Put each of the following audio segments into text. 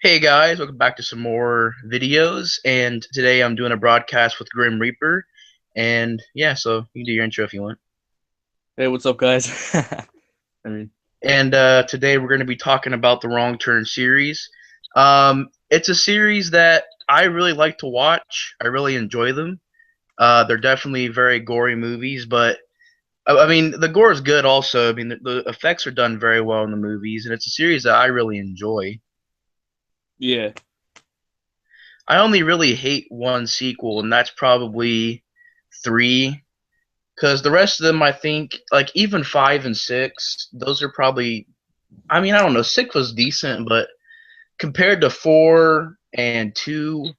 Hey guys, welcome back to some more videos. And today I'm doing a broadcast with Grim Reaper. And yeah, so you can do your intro if you want. Hey, what's up, guys? I mean, And today we're going to be talking about the Wrong Turn series. It's a series that I really like to watch. I really enjoy them. They're definitely very gory movies, but I mean the gore is good also. I mean the effects are done very well in the movies, and it's a series that I really enjoy. yeah, I only really hate one sequel, and that's probably three. Because the rest of them, I think, like even five and six, those are probably. I mean, I don't know. Six was decent, but compared to four and two,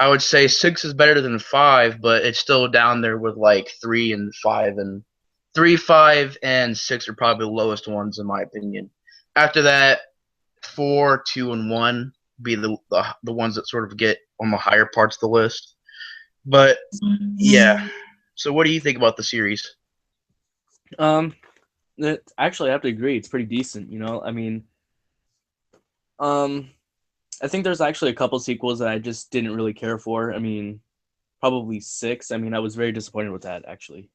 I would say six is better than five, but it's still down there with like three and five, and three, five, and six are probably the lowest ones in my opinion. After that, four, two, and one be the ones that sort of get on the higher parts of the list. But yeah. So, what do you think about the series? um, actually, I have to agree. It's pretty decent, you know. Um, I think there's actually a couple sequels that I just didn't really care for. Probably six. I was very disappointed with that, actually.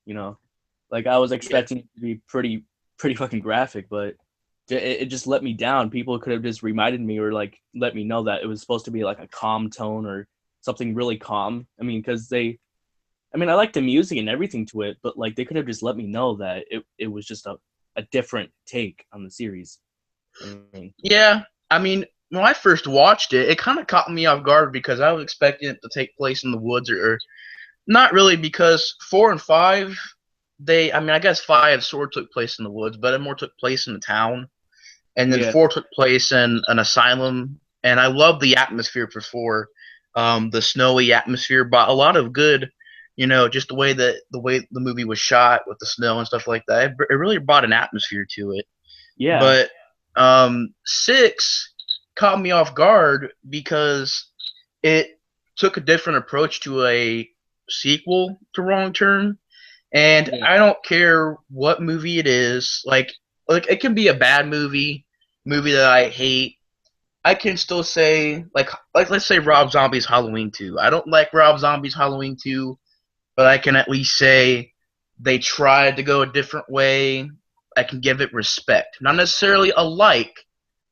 Like I was Yeah. expecting it to be pretty fucking graphic, but it just let me down. People could have just reminded me or like let me know that it was supposed to be like a calm tone or something really calm. Because I like the music and everything to it, but like they could have just let me know that it was just a different take on the series. I mean, Yeah, I mean, when I first watched it, it kind of caught me off guard because I was expecting it to take place in the woods, or not really, because four and five, I mean, I guess five sort of took place in the woods, but it more took place in the town, and then yeah, four took place in an asylum, and I love the atmosphere for four, the snowy atmosphere, but a lot of good, just the way the movie was shot with the snow and stuff like that. It really brought an atmosphere to it. yeah, But six caught me off guard because it took a different approach to a sequel to Wrong Turn, and yeah, I don't care what movie it is. Like it can be a bad movie that I hate. I can still say like let's say Rob Zombie's Halloween 2. I don't like Rob Zombie's Halloween 2, but I can at least say they tried to go a different way. I can give it respect. Not necessarily a like,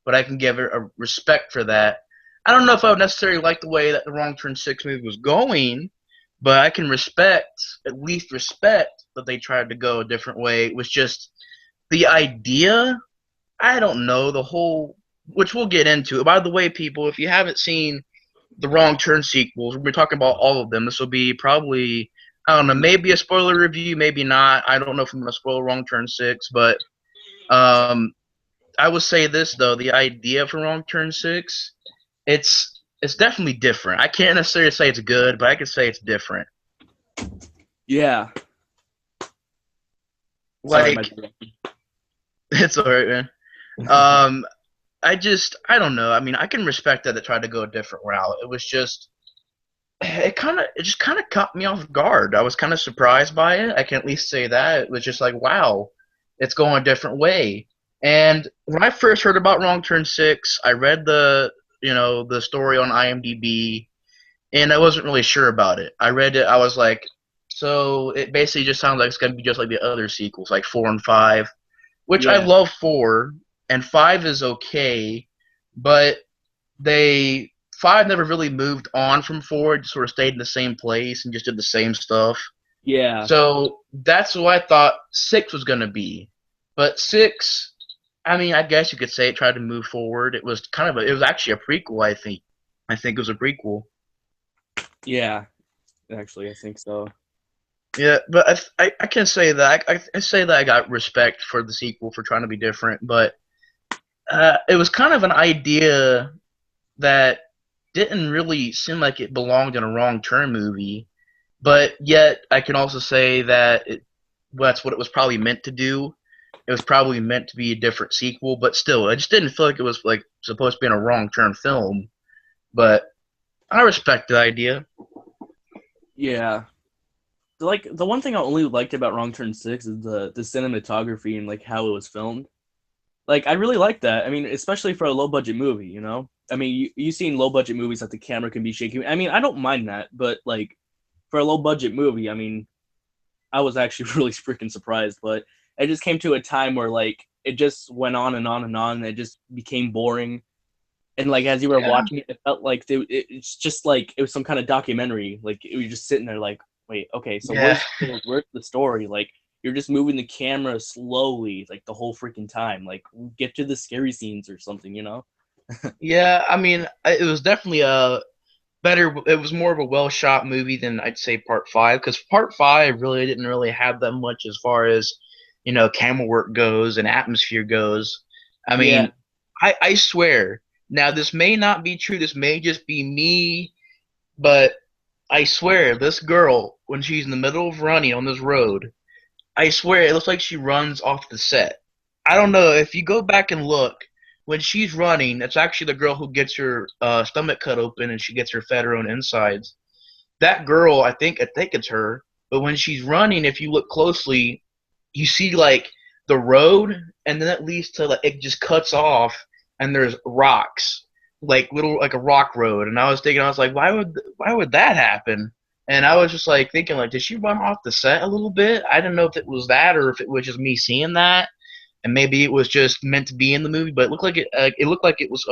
but I can give it a respect for that. I don't know if I would necessarily like the way that the Wrong Turn 6 movie was going, but I can at least respect that they tried to go a different way. It was just the idea. I don't know, which we'll get into. By the way, people, if you haven't seen the Wrong Turn sequels. We're talking about all of them. This will be probably, I don't know, maybe a spoiler review, maybe not. I don't know if I'm going to spoil Wrong Turn 6, but um, I will say this though: the idea for Wrong Turn 6, it's definitely different. I can't necessarily say it's good, but I can say it's different. yeah. Sorry, my Like it's alright, man. Um, I don't know. I mean, I can respect that they tried to go a different route. It was just it just kind of caught me off guard. I was kind of surprised by it. I can at least say that. It was just like, wow, it's going a different way. And when I first heard about Wrong Turn 6, I read the story on IMDb, and I wasn't really sure about it. I read it, I was like, so it basically just sounds like it's going to be just like the other sequels, like 4 and 5, which I yeah, love 4, and 5 is okay, but they five never really moved on from four. It just sort of stayed in the same place and just did the same stuff. yeah, So that's what I thought six was gonna be. But six, I mean, I guess you could say it tried to move forward. It was actually a prequel. I think. I think it was a prequel. yeah. Actually, I think so. Yeah, but I can say that I say that I got respect for the sequel for trying to be different, but it was kind of an idea that didn't really seem like it belonged in a Wrong Turn movie. But yet, I can also say that that's what it was probably meant to do. It was probably meant to be a different sequel, but still, I just didn't feel like it was like supposed to be in a Wrong Turn film. But I respect the idea. Yeah. Like the one thing I only liked about Wrong Turn 6 is the cinematography and like how it was filmed. Like I really like that. I mean, especially for a low budget movie, you know. I mean, you seen low budget movies that the camera can be shaky. I mean, I don't mind that, but like for a low budget movie, I mean, I was actually really freaking surprised. But it just came to a time where like it just went on and on and on, and it just became boring. And like as you were Yeah. watching it, it felt like it's just like it was some kind of documentary. Like you were just sitting there, like, wait, okay, so Yeah. where's the story? Like you're just moving the camera slowly, like the whole freaking time. Like get to the scary scenes or something, you know? Yeah, I mean, it was definitely a better. It was more of a well shot movie than I'd say Part Five, because Part Five really didn't really have that much as far as camera work goes and atmosphere goes. I Yeah, mean, I swear. Now this may not be true. This may just be me, but I swear this girl, when she's in the middle of running on this road, I swear it looks like she runs off the set. I don't know if you go back and look when she's running. It's actually the girl who gets her stomach cut open and she gets her fed her own insides. That girl, I think it's her. But when she's running, if you look closely, you see like the road, and then it leads to like it just cuts off, and there's rocks, like little like a rock road. And I was thinking, I was like, why would that happen? And I was just like thinking, like, did she run off the set a little bit? I didn't know if it was that or if it was just me seeing that, and maybe it was just meant to be in the movie. But it looked like it looked like it was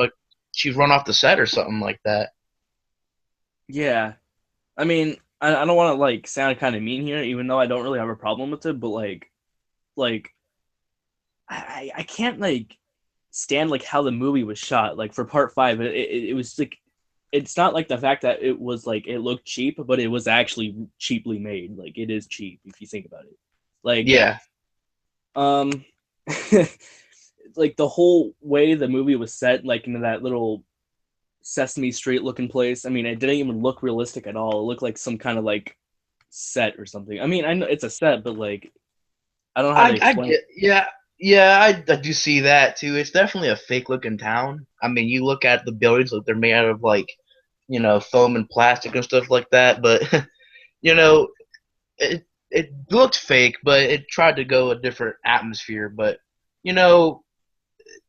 she's run off the set or something like that. yeah. I mean, I don't want to like sound kind of mean here, even though I don't really have a problem with it. But like I can't like stand like how the movie was shot. Like for part five, it was like it's not like the fact that it was like it looked cheap, but it was actually cheaply made. Like it is cheap if you think about it. Like Yeah, um like the whole way the movie was set, like into that little Sesame Street looking place. I mean, it didn't even look realistic at all. It looked like some kind of like set or something. I mean, I know it's a set, but like I don't know how to I explain it. get yeah, I do see that too. It's definitely a fake looking town. I mean, you look at the buildings like they're made out of like foam and plastic and stuff like that, but you know it looked fake, but it tried to go a different atmosphere. But you know,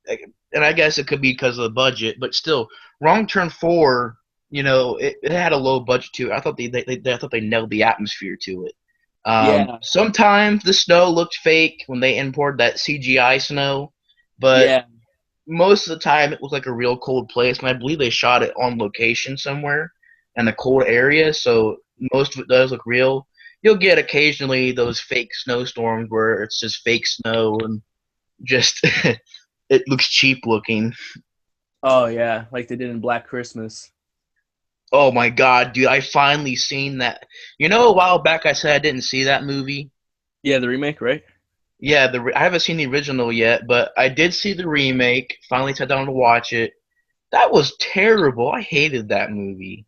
and I guess it could be because of the budget, but still, Wrong Turn Four, it had a low budget too. I thought I thought they nailed the atmosphere to it. Yeah, Sometimes the snow looked fake when they imported that CGI snow, but yeah, most of the time it looked like a real cold place, and I believe they shot it on location somewhere in a cold area, so most of it does look real. You'll get occasionally those fake snowstorms where it's just fake snow and just it looks cheap looking. oh yeah, like they did in Black Christmas. Oh my god, dude! I finally seen that. A while back I said I didn't see that movie. Yeah, the remake, right? Yeah, I haven't seen the original yet, but I did see the remake. Finally sat down to watch it. That was terrible. I hated that movie.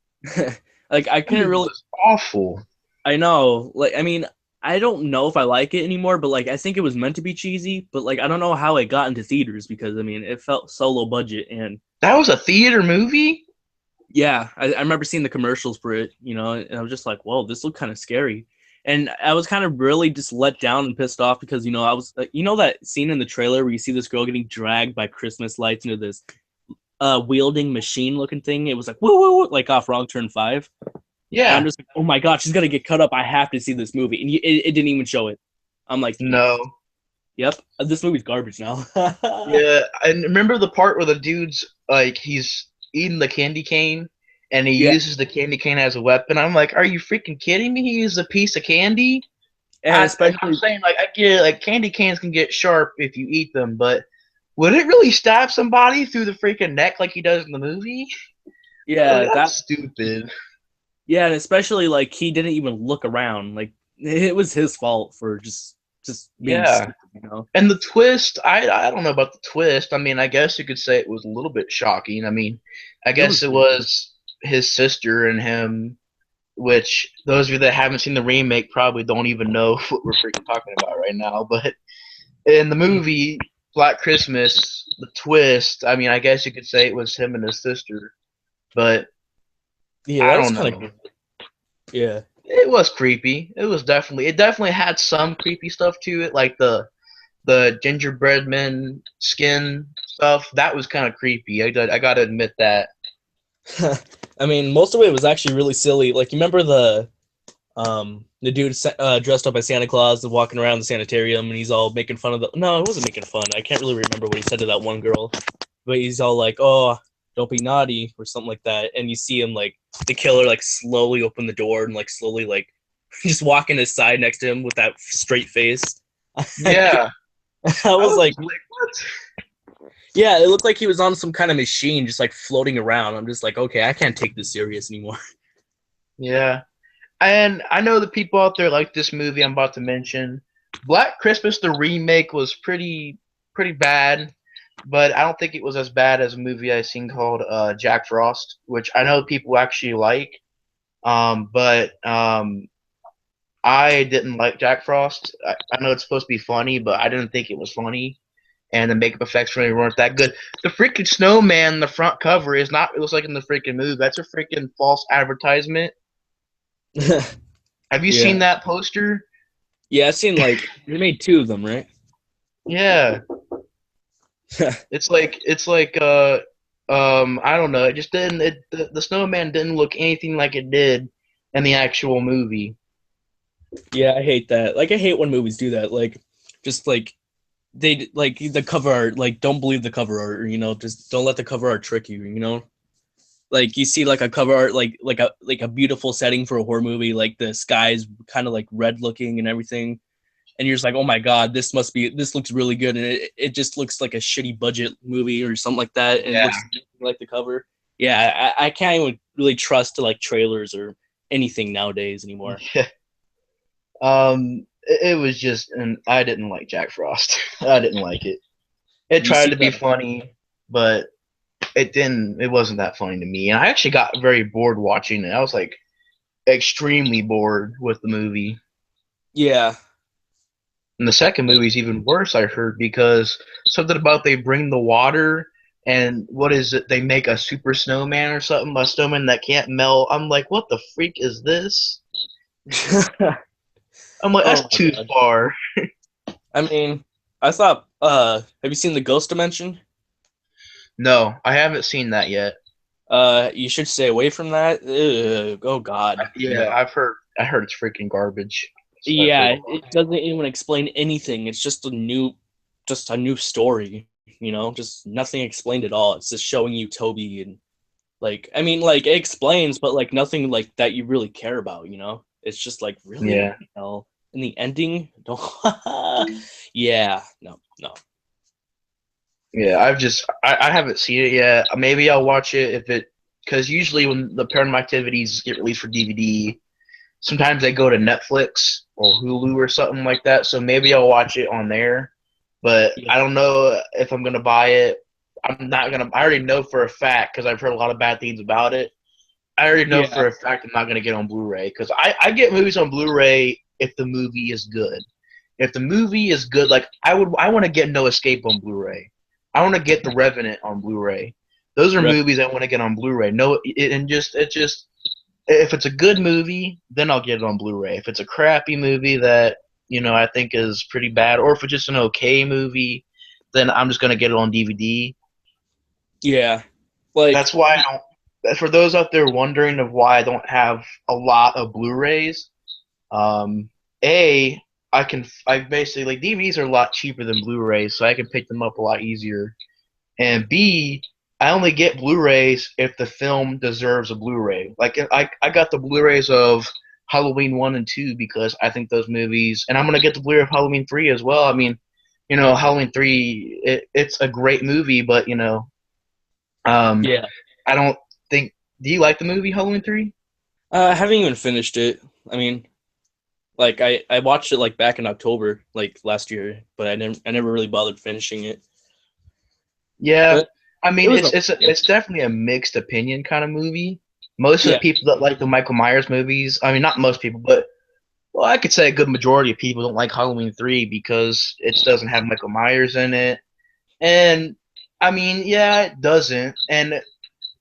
Like I That couldn't movie really. was awful. I know. Like I mean, I don't know if I like it anymore, but like I think it was meant to be cheesy, but like I don't know how it got into theaters because I mean it felt so low budget and That was a theater movie? yeah, I remember seeing the commercials for it, you know, and I was just like, whoa, this looked kind of scary. And I was kind of really just let down and pissed off because, you know, I was, you know, that scene in the trailer where you see this girl getting dragged by Christmas lights into this wielding machine looking thing. It was like, woo, woo, woo, like off Wrong Turn 5. And I'm Yeah. just like, oh my God, she's going to get cut up. I have to see this movie. And it didn't even show it. I'm like, No. yep, this movie's garbage now. Yeah, and remember the part where the dude's like he's eating the candy cane and he Yeah. uses the candy cane as a weapon. I'm like, are you freaking kidding me? He uses a piece of candy? And And I'm especially, saying like I get it, like candy canes can get sharp if you eat them, but would it really stab somebody through the freaking neck like he does in the movie? Like, yeah, that's that stupid. Yeah, and especially like he didn't even look around. Like it was his fault for just being Yeah. stupid, you know. And the twist, I don't know about the twist. I mean, I guess you could say it was a little bit shocking. I mean, I It was guess it weird. was his sister and him, which those of you that haven't seen the remake probably don't even know what we're freaking talking about right now. But in the movie Black Christmas, the twist, I mean, I guess you could say it was him and his sister, but Yeah, I that was don't kind know. of yeah. It was creepy. It definitely had some creepy stuff to it, like the gingerbread men skin stuff. That was kind of creepy. I gotta admit that. I mean, most of it was actually really silly. Like, you remember the dude dressed up as Santa Claus and walking around the sanitarium, and he's all making fun of the. No, it wasn't making fun. I can't really remember what he said to that one girl, but he's all like, "Oh, don't be naughty" or something like that. And you see him like the killer like slowly open the door and like slowly like just walking aside next to him with that straight face. I Yeah, I was was like, like, what? yeah, it looked like he was on some kind of machine, just like floating around. I'm just like, okay, I can't take this serious anymore. Yeah, and I know the people out there like this movie I'm about to mention. Black Christmas the remake was pretty bad, but I don't think it was as bad as a movie I seen called Jack Frost, which I know people actually like. But I didn't like Jack Frost. I know it's supposed to be funny, but I didn't think it was funny, and the makeup effects really weren't that good. The freaking snowman, the front cover is not. It looks like in the freaking movie. That's a freaking false advertisement. Have you seen Yeah, that poster? yeah, I've seen like they made two of them, right? Yeah, it's like I don't know. It just didn't. The snowman didn't look anything like it did in the actual movie. Yeah, I hate that. Like, I hate when movies do that. Like, just like they like the cover art. Like, don't believe the cover art. Or, just don't let the cover art trick you. Like you see like a cover art, like a beautiful setting for a horror movie. Like the sky's kind of like red looking and everything, and you're just like, oh my god, this looks really good, and it just looks like a shitty budget movie or something like that, and it Yeah. looks like the cover. Yeah, I can't even really trust like trailers or anything nowadays anymore. It was just, and I didn't like Jack Frost. I didn't like it. It You tried see to be that? funny, but it didn't. It wasn't that funny to me, and I actually got very bored watching it. I was like extremely bored with the movie. Yeah, And the second movie is even worse, I heard, because something about they bring the water and what is it? They make a super snowman or something, a snowman that can't melt. I'm like, what the freak is this? I'm like, oh that's my too god. far. I mean, I thought. Have you seen the Ghost Dimension? No, I haven't seen that yet. You should stay away from that. Ugh, oh God, Yeah, no. I heard it's freaking garbage. I've heard Yeah, a lot. it doesn't even explain anything. It's just a new story. Just nothing explained at all. It's just showing you Toby and like, I mean, like it explains, but like nothing like that you really care about. It's just like really, what Yeah. the hell? And the ending, don't. Yeah, no, no. Yeah, I haven't seen it yet. Maybe I'll watch it if it because usually when the Paranormal Activities get released for DVD, sometimes they go to Netflix or Hulu or something like that. So maybe I'll watch it on there. But Yeah, I don't know if I'm gonna buy it. I'm not gonna. I already know for a fact because I've heard a lot of bad things about it. I already know yeah, for a fact I'm not gonna get on Blu-ray because I get movies on Blu-ray if the movie is good. If the movie is good, like I want to get No Escape on Blu-ray. I want to get The Revenant on Blu-ray. Those are Re- movies I want to get on Blu-ray. No, and just it just if it's a good movie, then I'll get it on Blu-ray. If it's a crappy movie that I think is pretty bad, or if it's just an okay movie, then I'm just gonna get it on DVD. yeah. Like, That's why I don't. For those out there wondering of why I don't have a lot of Blu-rays, um, a I basically like DVDs are a lot cheaper than Blu-rays, so I can pick them up a lot easier. And B, I only get Blu-rays if the film deserves a Blu-ray. Like I got the Blu-rays of Halloween 1 and 2 because I think those movies, and I'm gonna get the Blu-ray of Halloween 3 as well. I mean, Halloween 3, it's a great movie, but um, yeah. I don't think. Do you like the movie Halloween 3? I haven't even finished it. I mean, like I watched it like back in October, like last year, but I never really bothered finishing it. Yeah, But I it mean was okay. it's definitely a mixed opinion kind of movie. Most of the Yeah, people that like the Michael Myers movies, I mean not most people, but well, I could say a good majority of people don't like Halloween 3 because it doesn't have Michael Myers in it. And I mean, yeah, it doesn't. And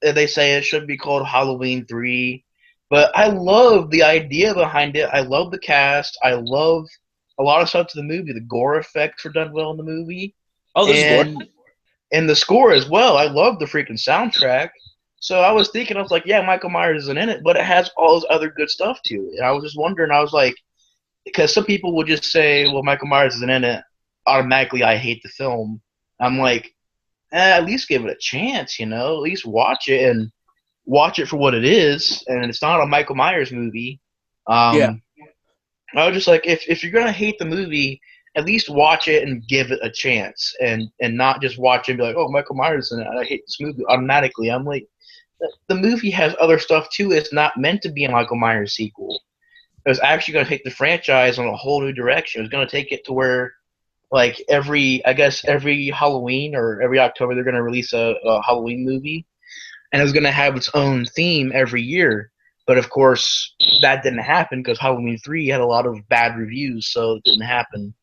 they say it should be called Halloween 3. But I love the idea behind it. I love the cast. I love a lot of stuff to the movie. The gore effects were done well in the movie, Oh, there's gore. and the score as well. I love the freaking soundtrack. So I was thinking, I was like, yeah, Michael Myers isn't in it, but it has all this other good stuff to it. And I was just wondering, I was like, because some people will just say, well, Michael Myers isn't in it, automatically I hate the film. I'm like, at least give it a chance, At least watch it and watch it for what it is. And it's not a Michael Myers movie. Yeah. I was just like, if you're gonna hate the movie, at least watch it and give it a chance, and not just watch it and be like, oh, Michael Myers in it, I hate this movie automatically. I'm like, the movie has other stuff too. It's not meant to be a Michael Myers sequel. It was actually going to take the franchise on a whole new direction. It was going to take it to where, like I guess every Halloween or every October, they're going to release a Halloween movie, and it was going to have its own theme every year. But of course, that didn't happen because Halloween 3 had a lot of bad reviews, so it didn't happen.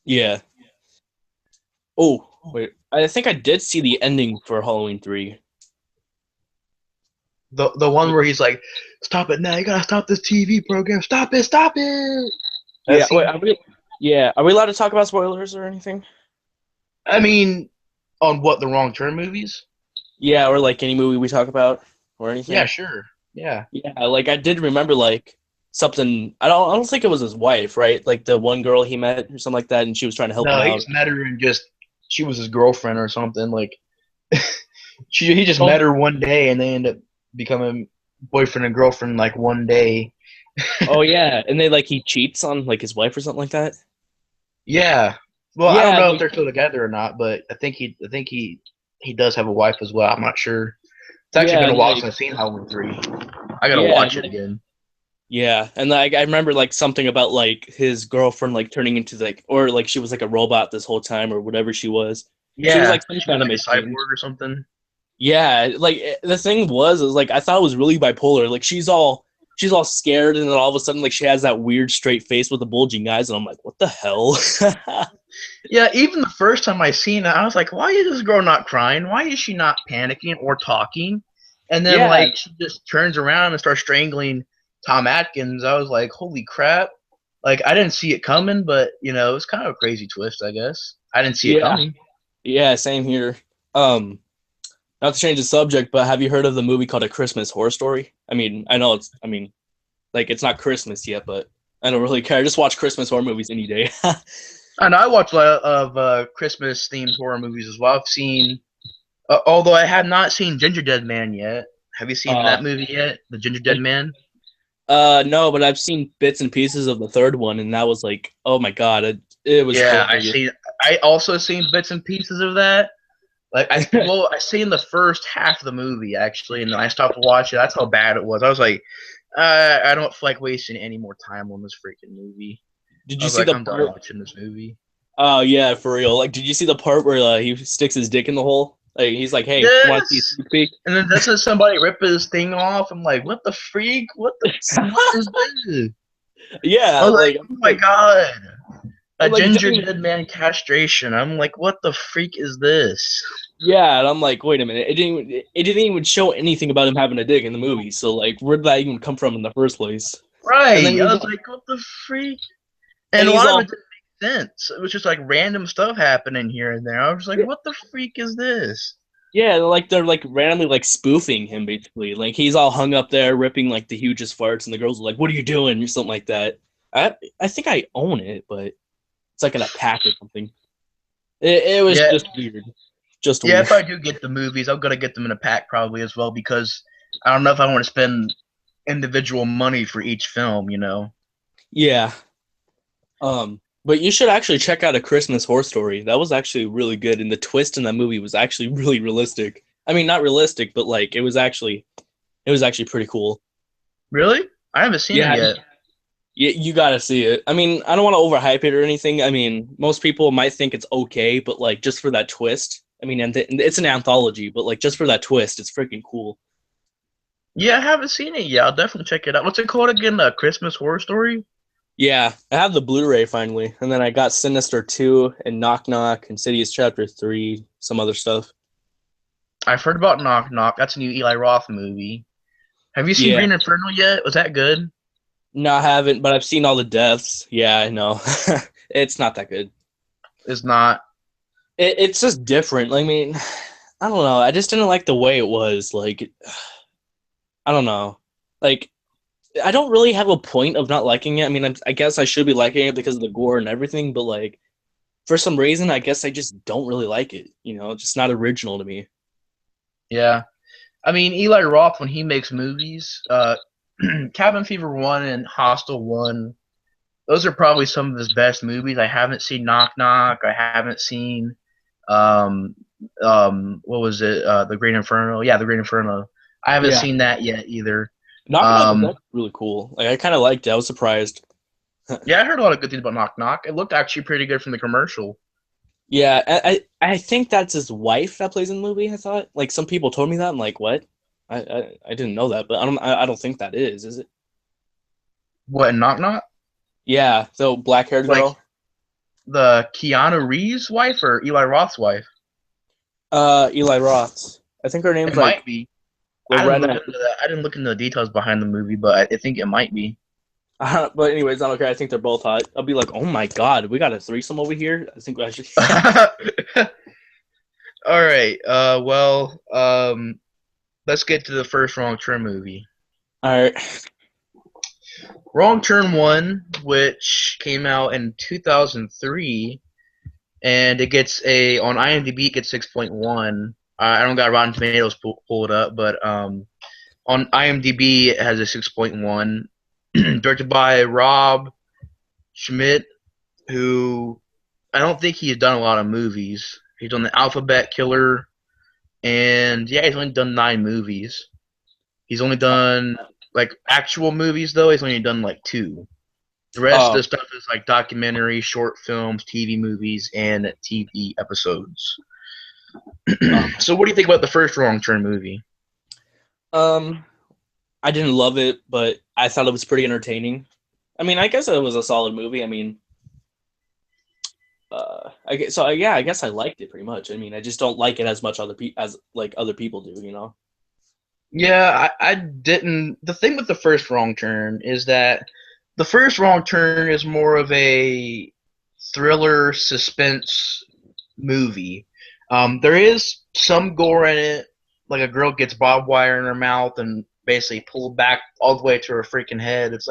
Yeah. Oh, wait. I think I did see the ending for Halloween 3. The one where he's like, "Stop it now! You gotta stop this TV program! Stop it! Stop it!" Yeah, wait, are we allowed to talk about spoilers or anything? I mean, on what, the Wrong Turn movies? Yeah, or like any movie we talk about or Yeah, anything. sure. Yeah. Yeah, like I did remember like something. I don't think it was his wife, right? Like the one girl he met or something like that, and she was trying to help him No, he out. just met her and just she was his girlfriend or something. Like he just Oh, met her one day and they end up becoming boyfriend and girlfriend like one day. oh yeah, and they like he cheats on like his wife or something like that. Yeah. Well, I don't Yeah, know if like they're still together or not, but I think he does have a wife as well. I'm not sure. It's actually yeah, been a and while like since I've seen Halloween 3. I gotta yeah, watch it again. yeah, and like I remember like something about like his girlfriend like turning into like or like she was like a robot this whole time or whatever she was. She was Yeah, like some she was kind of like a machine. cyborg or something. Yeah, like the thing was is like I thought it was really bipolar. Like she's all scared and then all of a sudden like she has that weird straight face with the bulging eyes and I'm like, what the hell? Yeah, even the first time I seen it, I was like, why is this girl not crying? Why is she not panicking or talking? And then Yeah, like she just turns around and starts strangling Tom Atkins. I was like, holy crap. Like I didn't see it coming, but it's kind of a crazy twist, I guess. I didn't see it yeah, coming. yeah, same here. Um, Not to change the subject, but have you heard of the movie called A Christmas Horror Story? I mean, I mean, like it's not Christmas yet, but I don't really care. I just watch Christmas horror movies any day. And I watch a lot of Christmas themed horror movies as well. I've seen, although I have not seen Ginger Dead Man yet. Have you seen uh, that movie yet? The Ginger Dead Man? no, but I've seen bits and pieces of the third one, and that was like, oh my god, it was Yeah, I hilarious. see. I also seen bits and pieces of that. Like I seen the first half of the movie actually, and then I stopped watching. That's how bad it was. I was like, I don't feel like wasting any more time on this freaking movie. Did I you was see like, the I'm done part? watching this movie. Oh yeah, for real. Like, did you see the part where he sticks his dick in the hole? Like, he's like, "Hey, want to see a Yes. sneak peek?" And then doesn't somebody rip his thing off? I'm like, what the freak? What is this? I Yeah, was like, oh my god, a like it ginger didn't even, dead man castration. I'm like, what the freak is this? yeah, and I'm like, wait a minute, it didn't even show anything about him having a dick in the movie. So like, where did that even come from in the first place? And then Right. I he's was like, what the freak? and And a he's lot of it all didn't make sense. It was just like random stuff happening here and there. I was like, what the freak is this? yeah, like they're like randomly like spoofing him basically. Like he's all hung up there ripping like the hugest farts, and the girls are like, "What are you doing?" or something like that. I think I own it, but it's like in a pack or something. It was Yeah, just weird, just yeah. weird. If I do get the movies, I'm gonna get them in a pack probably as well because I don't know if I want to spend individual money for each film. Yeah. But you should actually check out A Christmas Horror Story. That was actually really good, and the twist in that movie was actually really realistic. I mean, not realistic, but like it was actually pretty cool. Really? I haven't seen it Yeah, yet. you gotta see it. I mean, I don't want to overhype it or anything. I mean, most people might think it's okay, but like just for that twist. I mean, and it's an anthology, but like just for that twist, it's freaking cool. Yeah, I haven't seen it yet. I'll definitely check it out. What's it called again? A Christmas Horror Story? Yeah, I have the Blu-ray finally, and then I got Sinister 2 and Knock Knock, Insidious Chapter 3, some other stuff. I've heard about Knock Knock. That's a new Eli Roth movie. Have you seen Yeah. Green Inferno yet? Was that good? No, I haven't, but I've seen all the deaths. Yeah, I know. It's not that good. It's not. It's just different. I mean, I don't know. I just didn't like the way it was. Like, I don't know. Like, I don't really have a point of not liking it. I mean, I guess I should be liking it because of the gore and everything, but like, for some reason, I guess I just don't really like it. Just not original to me. Yeah. I mean, Eli Roth, when he makes movies, Cabin Fever 1 and Hostel 1, those are probably some of his best movies. I haven't seen Knock Knock. I haven't seen, um, what was it? The Great Inferno. Yeah, The Great Inferno. I haven't Yeah, seen that yet either. Knock Knock was Um, actually really cool. Like, I kind of liked it. I was surprised. yeah, I heard a lot of good things about Knock Knock. It looked actually pretty good from the commercial. Yeah, I think that's his wife that plays in the movie. I thought like some people told me that. I'm like, what? I didn't know that, but I don't think that is it? What, in Knock Knock? Yeah, so black haired Like girl. the Keanu Reeves wife or Eli Roth's wife? Eli Roth. I think her It name's like might be. I didn't look Lorena. into that. I didn't look into the details behind the movie, but I think it might be. But anyways, I don't care. I think they're both hot. I'll be like, oh my god, we got a threesome over here. I think we actually. All right. Let's get to the first Wrong Turn movie. All right. Wrong Turn 1, which came out in 2003, and it gets on IMDb it gets 6.1. I don't got Rotten Tomatoes pulled up, but on IMDb it has a 6.1. Directed by Rob Schmidt, who I don't think he's done a lot of movies. He's done The Alphabet Killer, and yeah, he's only done 9 movies. He's only done like actual movies though. He's only done like 2. The rest of Oh, the stuff is like documentary, short films, TV movies, and TV episodes. oh. So, what do you think about the first Wrong Turn movie? Um, I didn't love it, but I thought it was pretty entertaining. I mean, I guess it was a solid movie. I mean, I guess, so yeah, I guess I liked it pretty much. I mean, I just don't like it as much as like other people do. Yeah, I didn't. The thing with the first Wrong Turn is that the first Wrong Turn is more of a thriller suspense movie. There is some gore in it, like a girl gets barbed wire in her mouth and basically pulled back all the way to her freaking head. It's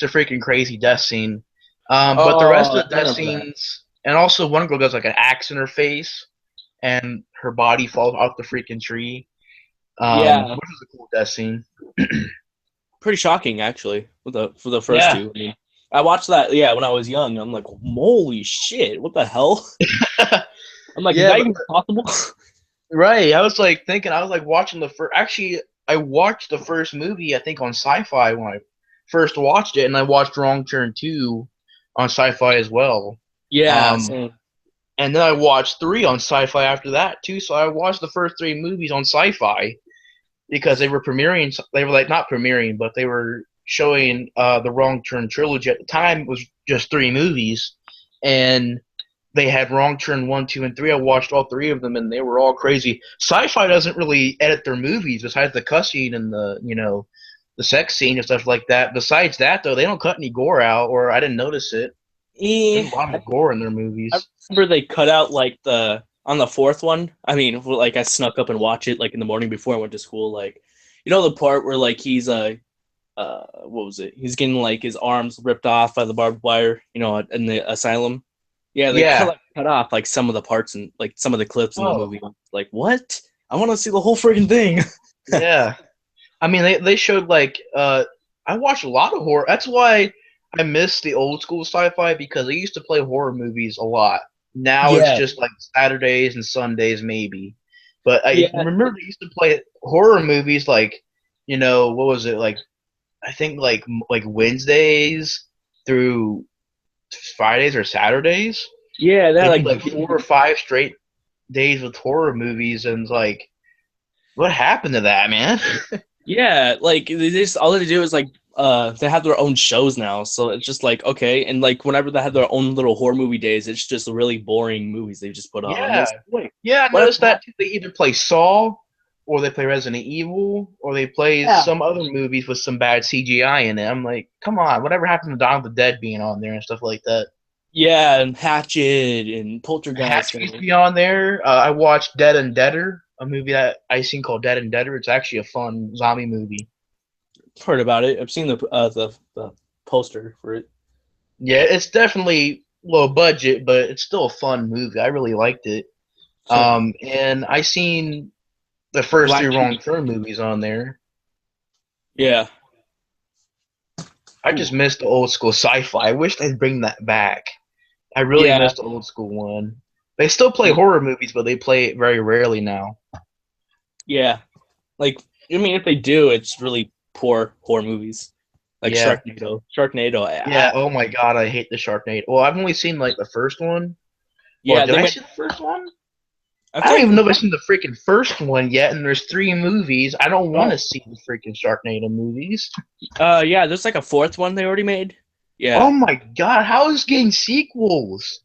a freaking crazy death scene. But the rest Oh, of the I death remember that. scenes, and also one girl gets like an axe in her face, and her body falls off the freaking tree. Yeah, Which is a cool death scene. pretty shocking actually for the first Yeah. two. I mean, I watched that when I was young. I'm like, holy shit, what the hell? I'm like, is Yeah, that but even possible? right. I was like thinking. I was like watching the first. Actually, I watched the first movie. I think on Sci-Fi when I first watched it, and I watched Wrong Turn 2 on Sci-Fi as well. Yeah, Um, same. and then I watched 3 on Sci-Fi after that too. So I watched the first 3 movies on Sci-Fi because they were premiering. They were like not premiering, but they were showing the Wrong Turn trilogy at the time. It was just 3 movies, and they had Wrong Turn 1, 2, and 3. I watched all 3 of them, and they were all crazy. Sci-Fi doesn't really edit their movies besides the cuss scene and the sex scene and stuff like that. Besides that, though, they don't cut any gore out, or I didn't notice it. There's Eh, a lot I, of gore in their I movies. remember they cut out like the on the fourth one. I mean, like I snuck up and watch it like in the morning before I went to school. Like, the part where like he's what was it? He's getting like his arms ripped off by the barbed wire, in the asylum. Yeah, they cut Yeah. like, cut off like some of the parts and like some of the clips in the Oh, movie. Like, what? I want to see the whole freaking thing. yeah. I mean, they showed like I watched a lot of horror. That's why I miss the old school sci-fi because I used to play horror movies a lot. Now it's Yeah, just like Saturdays and Sundays maybe. But I yeah, remember I used to play horror movies like, what was it like? I think like Wednesdays through Fridays or Saturdays. yeah. They're They did like, like 4 or 5 straight days with horror movies, and like, what happened to that, man? yeah, like they just all they do is like they have their own shows now, so it's just like okay, and like whenever they have their own little horror movie days, it's just really boring movies they just put on. I'm Yeah, just wait, yeah, I whatever. noticed that too. They even play Saw. or they play Resident Evil, or they play Yeah. some other movies with some bad CGI in it. I'm like, come on, whatever happened to Dawn of the Dead being on there and stuff like that? Yeah, and Hatchet and Poltergeist. Hatch used to be on there. I watched Dead and Deader, a movie that I seen called Dead and Deader. It's actually a fun zombie movie. Heard about it. I've seen the poster for it. Yeah, it's definitely low budget, but it's still a fun movie. I really liked it. And I seen the first Black three Wrong Sheep. Turn movies on there. Yeah. I Ooh. just missed the old school sci-fi. I wish they'd bring that back. I really Yeah. missed the old school one. They still play horror movies, but they play it very rarely now. Yeah. Like, I mean, if they do, it's really poor horror movies. Like Yeah. Sharknado. Sharknado. Yeah. Oh my god, I hate the Sharknado. Well, I've only seen like the first one. Yeah. Or did I see the first one? I I don't even know if I've seen the freaking first one yet, and there's 3 movies. I don't want Oh. to see the freaking Sharknado movies. Yeah, there's like a fourth one they already made. Yeah. Oh my god, how is it getting sequels?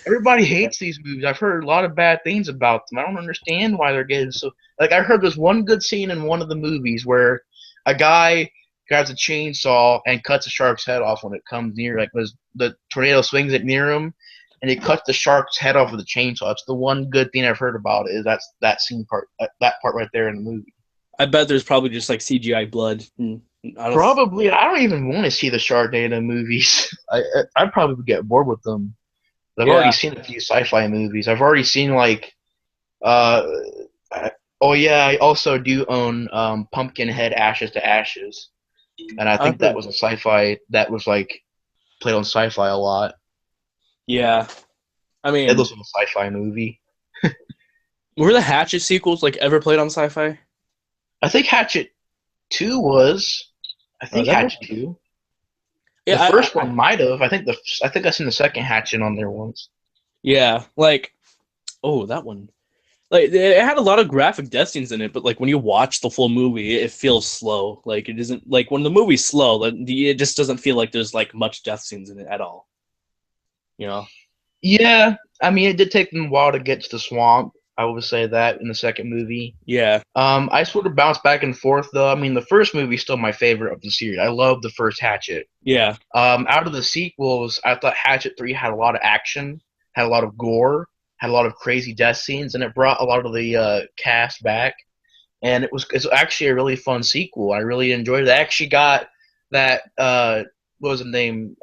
Everybody hates these movies. I've heard a lot of bad things about them. I don't understand why they're getting so. Like, I heard there's one good scene in one of the movies where a guy grabs a chainsaw and cuts a shark's head off when it comes near. Like, the tornado swings it near him, and he cuts the shark's head off with a chainsaw. It's the one good thing I've heard about it, is that scene part, that part right there in the movie. I bet there's probably just like CGI blood. Probably. I don't even want to see the Sharknado movies. I'd probably get bored with them. I've already seen a few sci-fi movies. I've already seen like, oh yeah, I also do own Pumpkinhead Ashes to Ashes, and I think that was a sci-fi that was like played on Sci-Fi a lot. Yeah, I mean, It was a sci-fi movie. were the Hatchet sequels like ever played on Sci-Fi? I think Hatchet 2 was. I think Hatchet 2. Yeah, the first one might have. I think I seen the second Hatchet on there once. Yeah, like, oh, that one. Like, it had a lot of graphic death scenes in it, but like when you watch the full movie, it feels slow. Like, it isn't like when the movie's slow, it just doesn't feel like there's like much death scenes in it at all. You know? Yeah, I mean, it did take them a while to get to the swamp. I would say that in the second movie. Yeah. I sort of bounced back and forth though. I mean, the first movie is still my favorite of the series. I love the first Hatchet. Yeah. Out of the sequels, I thought Hatchet 3 had a lot of action, had a lot of gore, had a lot of crazy death scenes, and it brought a lot of the cast back. And it's actually a really fun sequel. I really enjoyed it. I actually got that what was his name?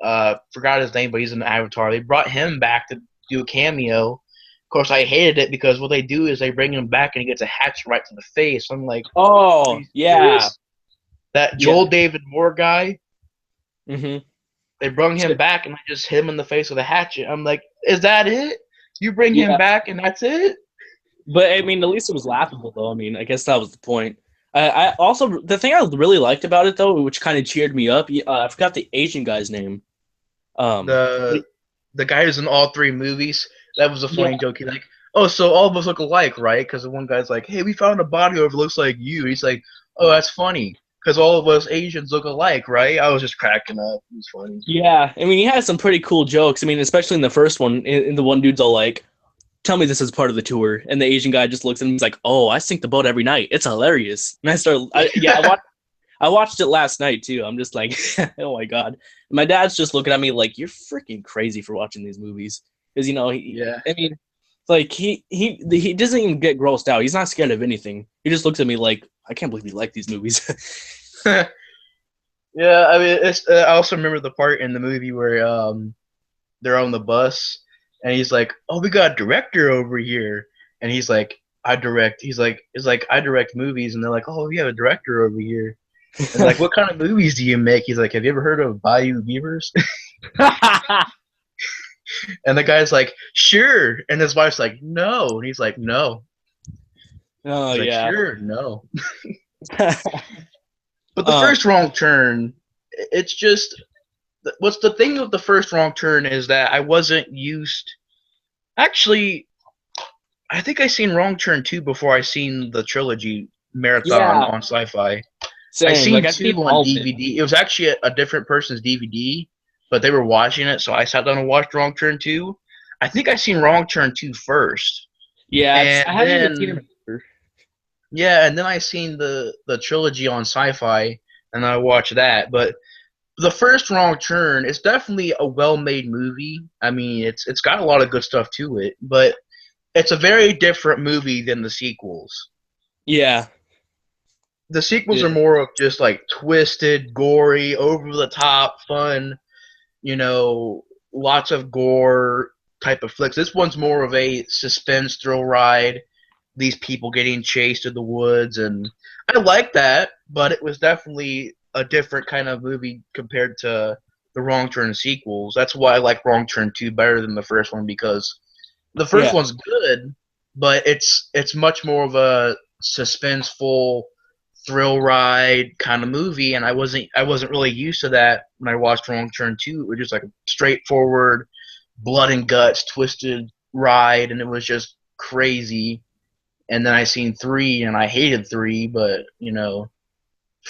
Forgot his name, but he's in Avatar. They brought him back to do a cameo. Of course, I hated it because what they do is they bring him back and he gets a hatchet right to the face. I'm like, oh yeah, that Joel David Moore guy. Mm-hmm. They brought him back and I just hit him in the face with a hatchet. I'm like, is that it? You bring him back and that's it? But I mean, at least it was laughable, though. I mean, I guess that was the point. I also, the thing I really liked about it, though, which kind of cheered me up, I forgot the Asian guy's name. The guy who's in all 3 movies. That was a funny joke. He's like, oh, so all of us look alike, right? Because the one guy's like, hey, we found a body that looks like you. He's like, oh, that's funny. Because all of us Asians look alike, right? I was just cracking up. It was funny. Yeah, I mean, he had some pretty cool jokes. I mean, especially in the first one, in the one dude's all like, tell me this is part of the tour. And the Asian guy just looks at him and he's like, oh, I sink the boat every night. It's hilarious. And I watched it last night, too. I'm just like, oh, my God. My dad's just looking at me like, you're freaking crazy for watching these movies. Because, I mean, like, he doesn't even get grossed out. He's not scared of anything. He just looks at me like, I can't believe you like these movies. Yeah, I mean, I also remember the part in the movie where they're on the bus, and he's like, oh, we got a director over here. And he's like, I direct. He's like, I direct movies. And they're like, oh, we have a director over here. And like, what kind of movies do you make? He's like, have you ever heard of Bayou Beavers? And the guy's like, sure. And his wife's like, no. And he's like, no. Oh, he's like, yeah. sure, no. But the first Wrong Turn, it's just, what's the thing with the first Wrong Turn is that I wasn't used. Actually, I think I seen Wrong Turn 2 before I seen the trilogy marathon on Sci-Fi. Same. I seen like, 2 on DVD. It was actually a different person's DVD, but they were watching it, so I sat down and watched Wrong Turn 2. I think I seen Wrong Turn 2 first. Yeah, and I haven't even seen it. Yeah, and then I seen the trilogy on Sci-Fi, and I watched that. But the first Wrong Turn is definitely a well-made movie. I mean, it's got a lot of good stuff to it, but it's a very different movie than the sequels. Yeah. The sequels are Yeah. more of just like twisted, gory, over the top, fun, you know, lots of gore type of flicks. This one's more of a suspense thrill ride. These people getting chased in the woods, and I like that, but it was definitely a different kind of movie compared to the Wrong Turn sequels. That's why I like Wrong Turn 2 better than the first one, because the first Yeah. one's good, but it's much more of a suspenseful thrill ride kind of movie, and I wasn't really used to that when I watched Wrong Turn 2. It was just like a straightforward blood and guts twisted ride, and it was just crazy. And then I seen 3 and I hated 3, but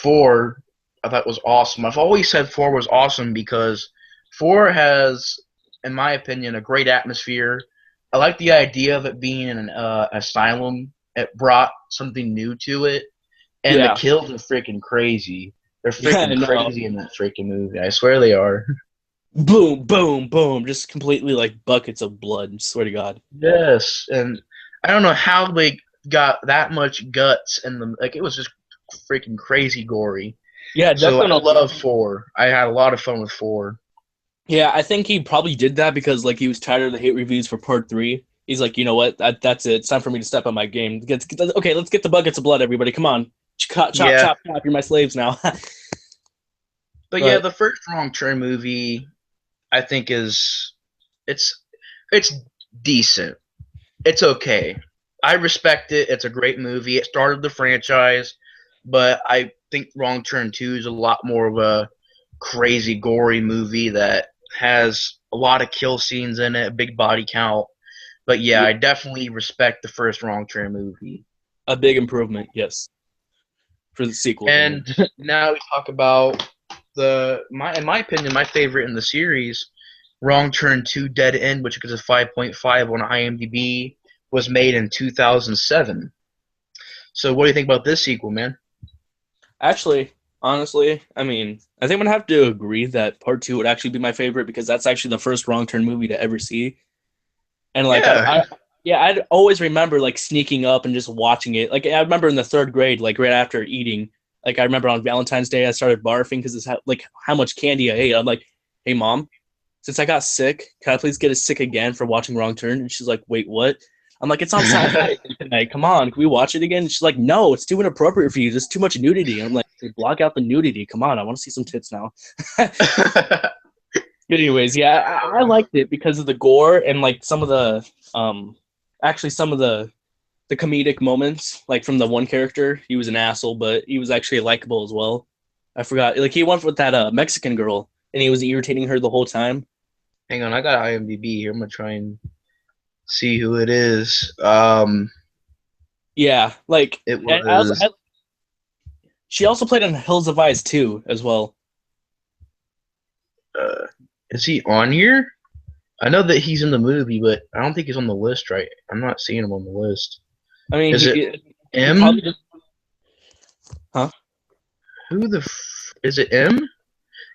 4 I thought was awesome. I've always said 4 was awesome because 4 has, in my opinion, a great atmosphere. I like the idea of it being an asylum. It brought something new to it, and the Yeah. kills are freaking crazy. They're Yeah, I freaking know. crazy in that freaking movie. I swear they are. Boom, boom, boom. Just completely like buckets of blood. Swear to God. Yes, and I don't know how they got that much guts in them. Like it was just freaking crazy gory. Yeah, So I definitely. love 4. I had a lot of fun with 4. Yeah, I think he probably did that because like he was tired of the hate reviews for part three. He's like, you know what? That's it. It's time for me to step on my game. Okay, let's get the buckets of blood, everybody. Come on, chop, chop, Yeah, chop, chop. You're my slaves now. but yeah, But the first Wrong Turn movie I think is it's it's decent. It's okay. I respect it. It's a great movie. It started the franchise, but I think Wrong Turn 2 is a lot more of a crazy, gory movie that has a lot of kill scenes in it, a big body count. But yeah, yeah, I definitely respect the first Wrong Turn movie. a big improvement, yes, for the sequels. I mean, And now we talk about in my opinion, my favorite in the series, Wrong Turn 2 Dead End, which gets a 5.5 on IMDb, was made in 2007. So what do you think about this sequel, man? actually, honestly, I mean, I think I'm gonna have to agree that part two would actually be my favorite because that's actually the first wrong turn movie to ever see. And like Yeah. yeah, I'd always remember like sneaking up and just watching it. Like I remember in the third grade, like right after eating, like I remember on Valentine's Day I started barfing because it's like how much candy I ate. I'm like, hey mom, since I got sick, can I please get a sick again for watching Wrong Turn? And she's like, wait, what? I'm like, it's on Sci-Fi tonight. Come on, can we watch it again? And she's like, no, it's too inappropriate for you. There's too much nudity. I'm like, hey, block out the nudity. Come on, I want to see some tits now. Anyways, yeah, I liked it because of the gore and like some of the actually some of the comedic moments, like from the one character. He was an asshole, but he was actually likable as well. I forgot, like he went with that Mexican girl, and he was irritating her the whole time. Hang on, I got IMDb here. I'm gonna try and see who it is. Yeah, like It I also was. she also played in Hills of Ice too, as well. Uh, is he on here? I know that he's in the movie, but I don't think he's on the list. Right? I'm not seeing him on the list. I mean, Is it he probably M? just huh? Who the is it M?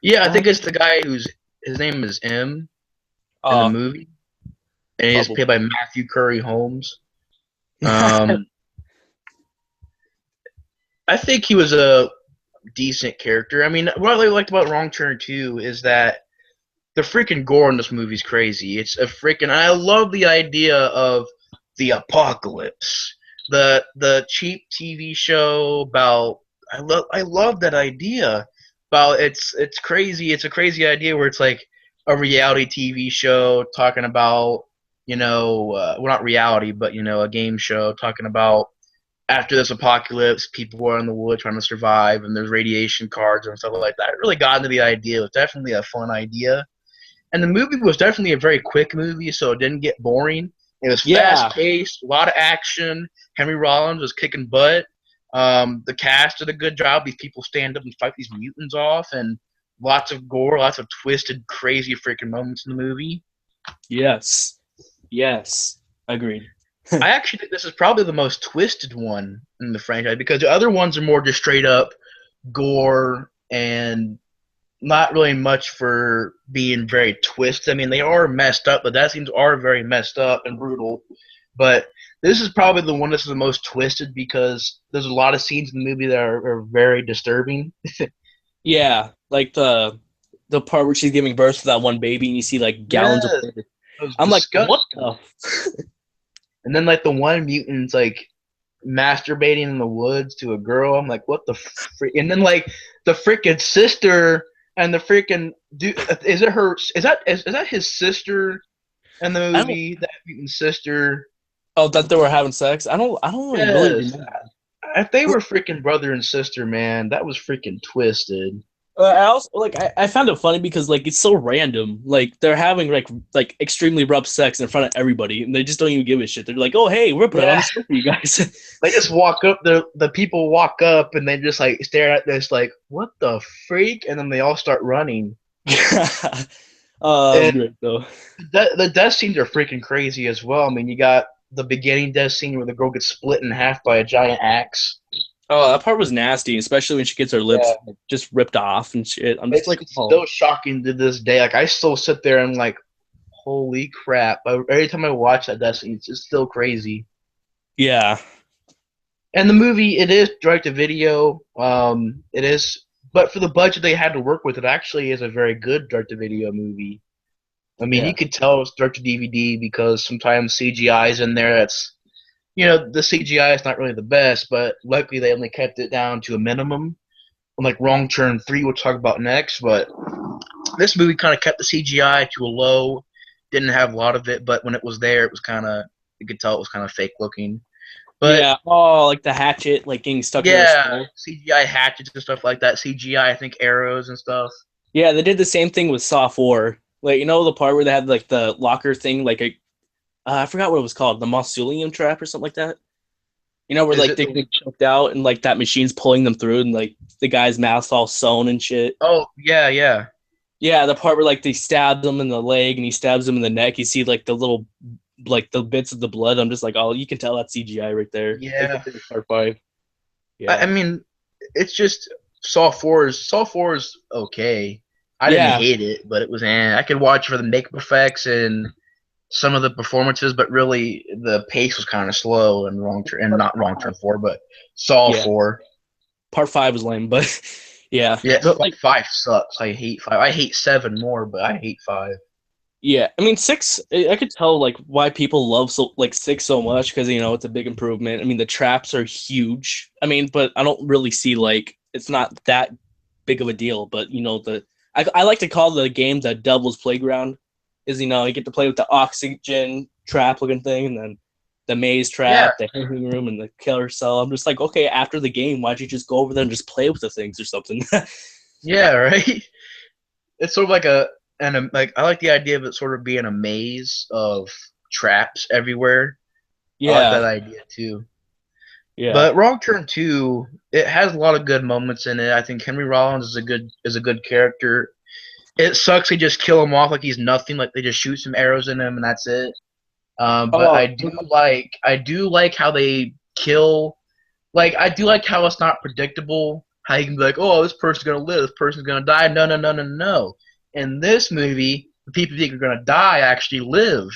Yeah, I Uh, think it's the guy who's his name is M in the uh movie, and he's Probably. played by Matthew Curry Holmes. Um, I think he was a decent character. I mean, what I really liked about Wrong Turn 2 is that the freaking gore in this movie's crazy. It's a freaking. I love the idea of the apocalypse, the cheap TV show about. I love that idea about it's crazy. It's a crazy idea where it's like a reality TV show talking about well, not reality, but a game show talking about after this apocalypse, people are in the woods trying to survive, and there's radiation cards and stuff like that. It really got into the idea. It was definitely a fun idea, and the movie was definitely a very quick movie, so it didn't get boring. It was fast Yeah, paced, a lot of action. Henry Rollins was kicking butt. The cast did a good job. These people stand up and fight these mutants off, and lots of gore, lots of twisted, crazy freaking moments in the movie. yes, yes, agreed. I actually think this is probably the most twisted one in the franchise because the other ones are more just straight up gore and not really much for being very twisted. I mean, they are messed up, but that seems are very messed up and brutal. But this is probably the one that's the most twisted because there's a lot of scenes in the movie that are very disturbing. Yeah, like the part where she's giving birth to that one baby, and you see like Yeah, gallons of it blood. was I'm like, what disgusting. the? And then like the one mutant's like masturbating in the woods to a girl. I'm like, what the freak? And then like the freaking sister and the freaking dude. Is it her? Is that his sister in the I don't. movie? That mutant sister. Oh, that they were having sex. I don't really Yes. remember. If they were freaking brother and sister, man, that was freaking twisted. I also like I found it funny because like it's so random. Like they're having like extremely rough sex in front of everybody, and they just don't even give a shit. They're like, "Oh, hey, we're putting on Yeah. a show for you guys." They just walk up. The people walk up and they just like stare at this like, what the freak? And then they all start running. Oh, that was And great though. the death scenes are freaking crazy as well. I mean, you got the beginning death scene where the girl gets split in half by a giant axe. Oh, that part was nasty, especially when she gets her lips Yeah, like, just ripped off and shit. I'm just it's like, it's oh, still shocking to this day. Like I still sit there and like, holy crap! Every time I watch that death scene, it's still crazy. yeah, And the movie, it is direct to video. It is, but for the budget they had to work with, it actually is a very good direct to video movie. I mean, yeah, you could tell it's direct to DVD because sometimes CGI is in there. That's the CGI is not really the best, but luckily they only kept it down to a minimum. Like Wrong Turn 3, we'll talk about next. But this movie kind of kept the CGI to a low. Didn't have a lot of it, but when it was there, it was kind of you could tell it was kind of fake looking. But yeah. Oh, like the hatchet, like getting stuck in her yeah, skull. CGI hatchets and stuff like that. CGI, I think arrows and stuff. Yeah, they did the same thing with Saw 4. Like, you know, the part where they had like the locker thing, like I forgot what it was called, the mausoleum trap or something like that. You know, where Is like it they the? get choked out and like that machine's pulling them through and like the guy's mouth's all sewn and shit. Oh yeah, yeah, Yeah, the part where like they stab them in the leg and he stabs them in the neck. You see like the little like the bits of the blood. I'm just like, oh, you can tell that's CGI right there. Like yeah. it's in part 5. I Yeah. mean, it's just Saw 4 is okay. I didn't Yeah. hate it, but it was. I could watch for the makeup effects and some of the performances, but really the pace was kind of slow and not Wrong Turn 4, but Saw Yeah. 4. Part 5 was lame, but yeah. Yeah, But like 5 sucks. I hate 5. I hate 7 more, but I hate 5. yeah, I mean 6. I could tell like why people love so like 6 so much because you know it's a big improvement. I mean the traps are huge. I mean, but I don't really see like it's not that big of a deal. But you know I like to call the game the Devil's Playground. Is you know you get to play with the oxygen trap looking thing and then the maze Yeah, trap, the hanging room, and the killer cell. I'm just like, okay, after the game, why'd you just go over there and just play with the things or something? yeah, right. It's sort of like like I like the idea of it sort of being a maze of traps everywhere. I like Yeah, that idea too. yeah, But Wrong Turn 2, it has a lot of good moments in it. I think Henry Rollins is a good character. It sucks they just kill him off like he's nothing, like they just shoot some arrows in him and that's it. But oh, I do like how they kill. Like I do like how it's not predictable. How you can be like, oh, this person's gonna live, this person's gonna die. No, no, no, no, no. In this movie, the people you think are gonna die actually live,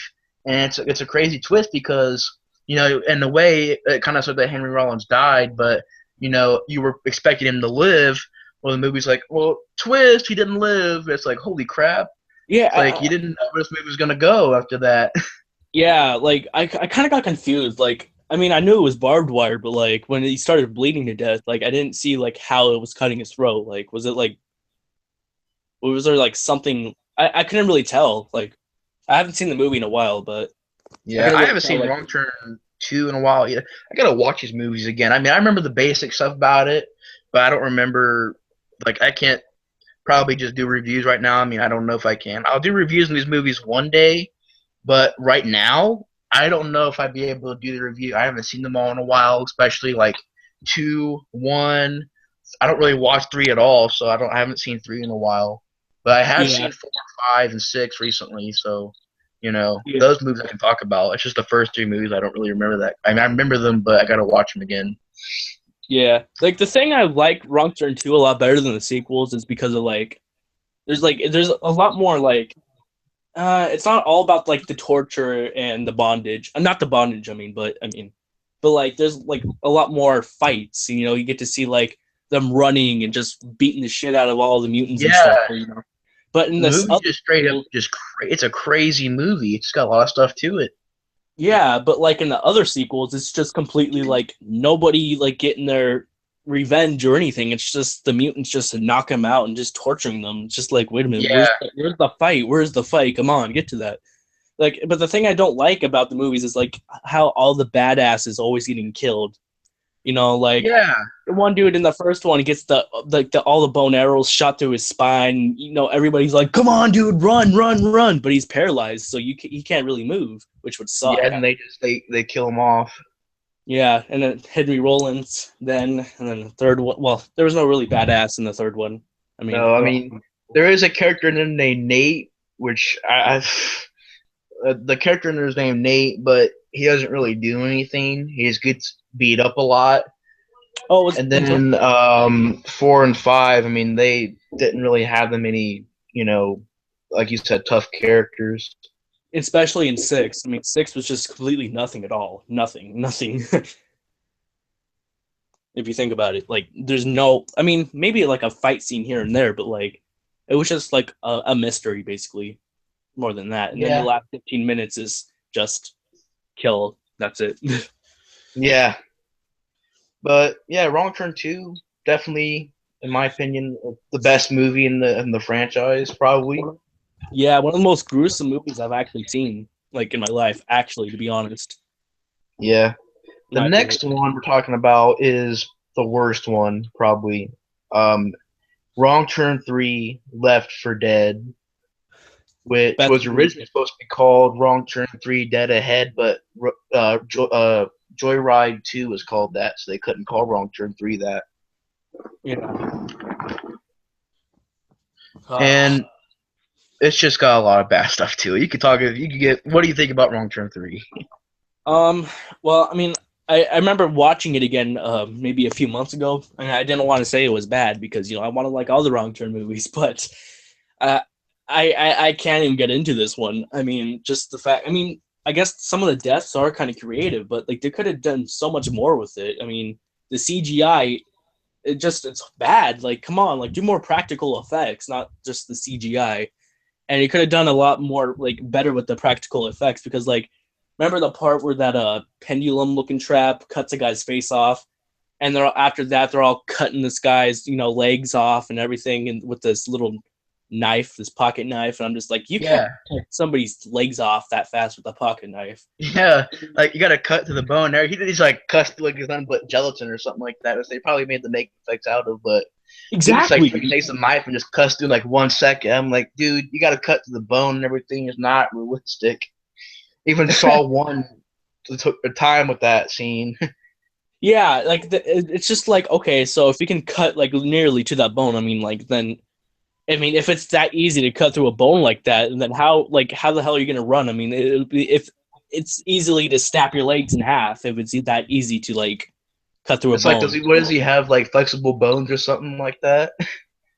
and it's a crazy twist because in a way it kind of said that Henry Rollins died, but you were expecting him to live. Well, the movie's like, well, twist, he didn't live. It's like, holy crap! yeah, It's like you didn't know where this movie was gonna go after that. yeah. Like I kind of got confused. Like, I mean, I knew it was barbed wire, but like when he started bleeding to death, like I didn't see like how it was cutting his throat. Like, was it like was there like something? I couldn't really tell. Like, I haven't seen the movie in a while, but I Yeah, couldn't I really haven't tell. seen Like, Wrong Turn 2 in a while either. I gotta watch these movies again. I mean, I remember the basic stuff about it, but I don't remember. Like, I can't probably just do reviews right now. I mean, I don't know if I can. I'll do reviews on these movies one day, but right now, I don't know if I'd be able to do the review. I haven't seen them all in a while, especially like 2, 1. I don't really watch 3 at all, so I haven't seen 3 in a while. But I have yeah, seen 4, 5, and 6 recently, so Yeah. Those movies I can talk about. It's just the first three movies I don't really remember that. I mean, I remember them, but I gotta watch them again. Yeah. Like the thing I like Wrong Turn 2 a lot better than the sequels is because of there's a lot more it's not all about like the torture and the bondage. Not the bondage, but like there's like a lot more fights. You get to see like them running and just beating the shit out of all the mutants and stuff. Yeah, But in the this movie's other just straight up sequel, it's a crazy movie. It's got a lot of stuff to it. yeah, but like in the other sequels, it's just completely like nobody like getting their revenge or anything. It's just the mutants just knock them out and just torturing them. It's just like, wait a minute, Yeah, where's the fight? Where's the fight? Come on, get to that. Like, but the thing I don't like about the movies is like how all the badasses always getting killed. Like yeah, one dude in the first one gets the all the bone arrows shot through his spine. Everybody's like, "Come on, dude, run, run, run!" But he's paralyzed, so he can't really move, which would suck. yeah. And they kill him off. Yeah, and then Henry Rollins, and then the third one. Well, there was no really badass in the third one. I mean, No, I mean there is a character in there named Nate, which the character in there is named Nate, but he doesn't really do anything. He just gets beat up a lot. oh, And then 4 and 5, I mean, they didn't really have them any, like you said, tough characters. especially in six. I mean, six was just completely nothing at all. Nothing, nothing. If you think about it, like there's no. I mean, maybe like a fight scene here and there, but like it was just like a mystery basically, more than that. And then the Yeah, last 15 minutes is just kill. That's it. yeah, but yeah, Wrong Turn 2 definitely, in my opinion, the best movie in the franchise, probably. Yeah, one of the most gruesome movies I've actually seen, like in my life. Actually, to be honest, Yeah. in The my opinion. next one we're talking about is the worst one, probably. Um, Wrong Turn 3, Left for Dead, which Best was movie. originally supposed to be called Wrong Turn 3, Dead Ahead, but Joyride 2 was called that, so they couldn't call Wrong Turn 3 that. Yeah. And it's just got a lot of bad stuff to it. What do you think about Wrong Turn 3? Um. Well, I mean, I remember watching it again, maybe a few months ago, and I didn't want to say it was bad because I want to like all the Wrong Turn movies, but uh, I can't even get into this one. I mean, just the fact. I mean, I guess some of the deaths are kind of creative, but like they could have done so much more with it. I mean, the CGI, it's bad. Like, come on, like do more practical effects, not just the CGI. And he could have done a lot more like better with the practical effects because like remember the part where that pendulum looking trap cuts a guy's face off and after that they're all cutting this guy's legs off and everything and with this little knife, this pocket knife, and I'm just like, you can't Yeah, cut somebody's legs off that fast with a pocket knife. yeah, like you got to cut to the bone there. He's like cussed like he's nothing but gelatin or something like that, which they probably made the make effects out of, but he just like Exactly. takes a knife and just cuts through like 1 second. I'm like, dude, you got to cut to the bone and everything. Is not realistic. Even Saw 1 took their time with that scene. Yeah, like it's just like, okay, so if you can cut like nearly to that bone, I mean, like then I mean, if it's that easy to cut through a bone like that, then how the hell are you gonna run? I mean, it'll be if it's easily to snap your legs in half if it's that easy to like cut through a It's like, bone. what does he have, like flexible bones or something like that?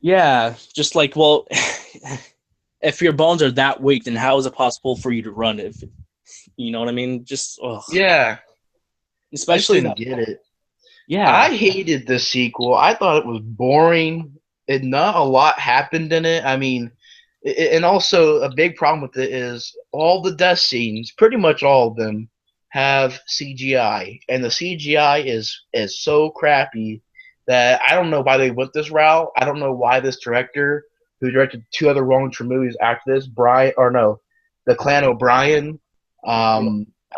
Yeah, just like, well, if your bones are that weak, then how is it possible for you to run? If you know what I mean? Just ugh. Yeah, I just Especially didn't that. get it. Yeah, I hated the sequel. I thought it was boring. Not a lot happened in it. I mean, and also a big problem with it is all the death scenes, pretty much all of them, have CGI, and the CGI is so crappy that I don't know why they went this route. I don't know why this director, who directed two other Wrong Turn movies after this, Brian or no, the Clan O'Brien. I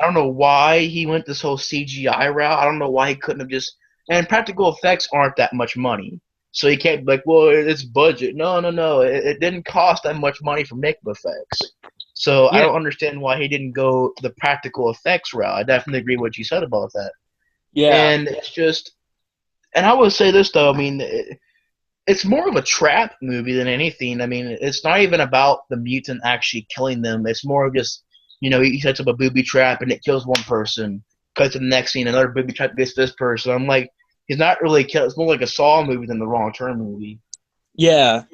don't know why he went this whole CGI route. I don't know why he couldn't have just. And practical effects aren't that much money. So you can't be like, well, it's budget. No, no, no. It didn't cost that much money for makeup effects. So I yeah, don't understand why he didn't go the practical effects route. I definitely agree with what you said about that. yeah, And it's just, and I would say this though. I mean, it's more of a trap movie than anything. I mean, it's not even about the mutant actually killing them. It's more of just he sets up a booby trap and it kills one person. Cuts to the next scene, another booby trap gets this person. I'm like, he's not really kill. It's more like a Saw movie than the Wrong Turn movie. Yeah.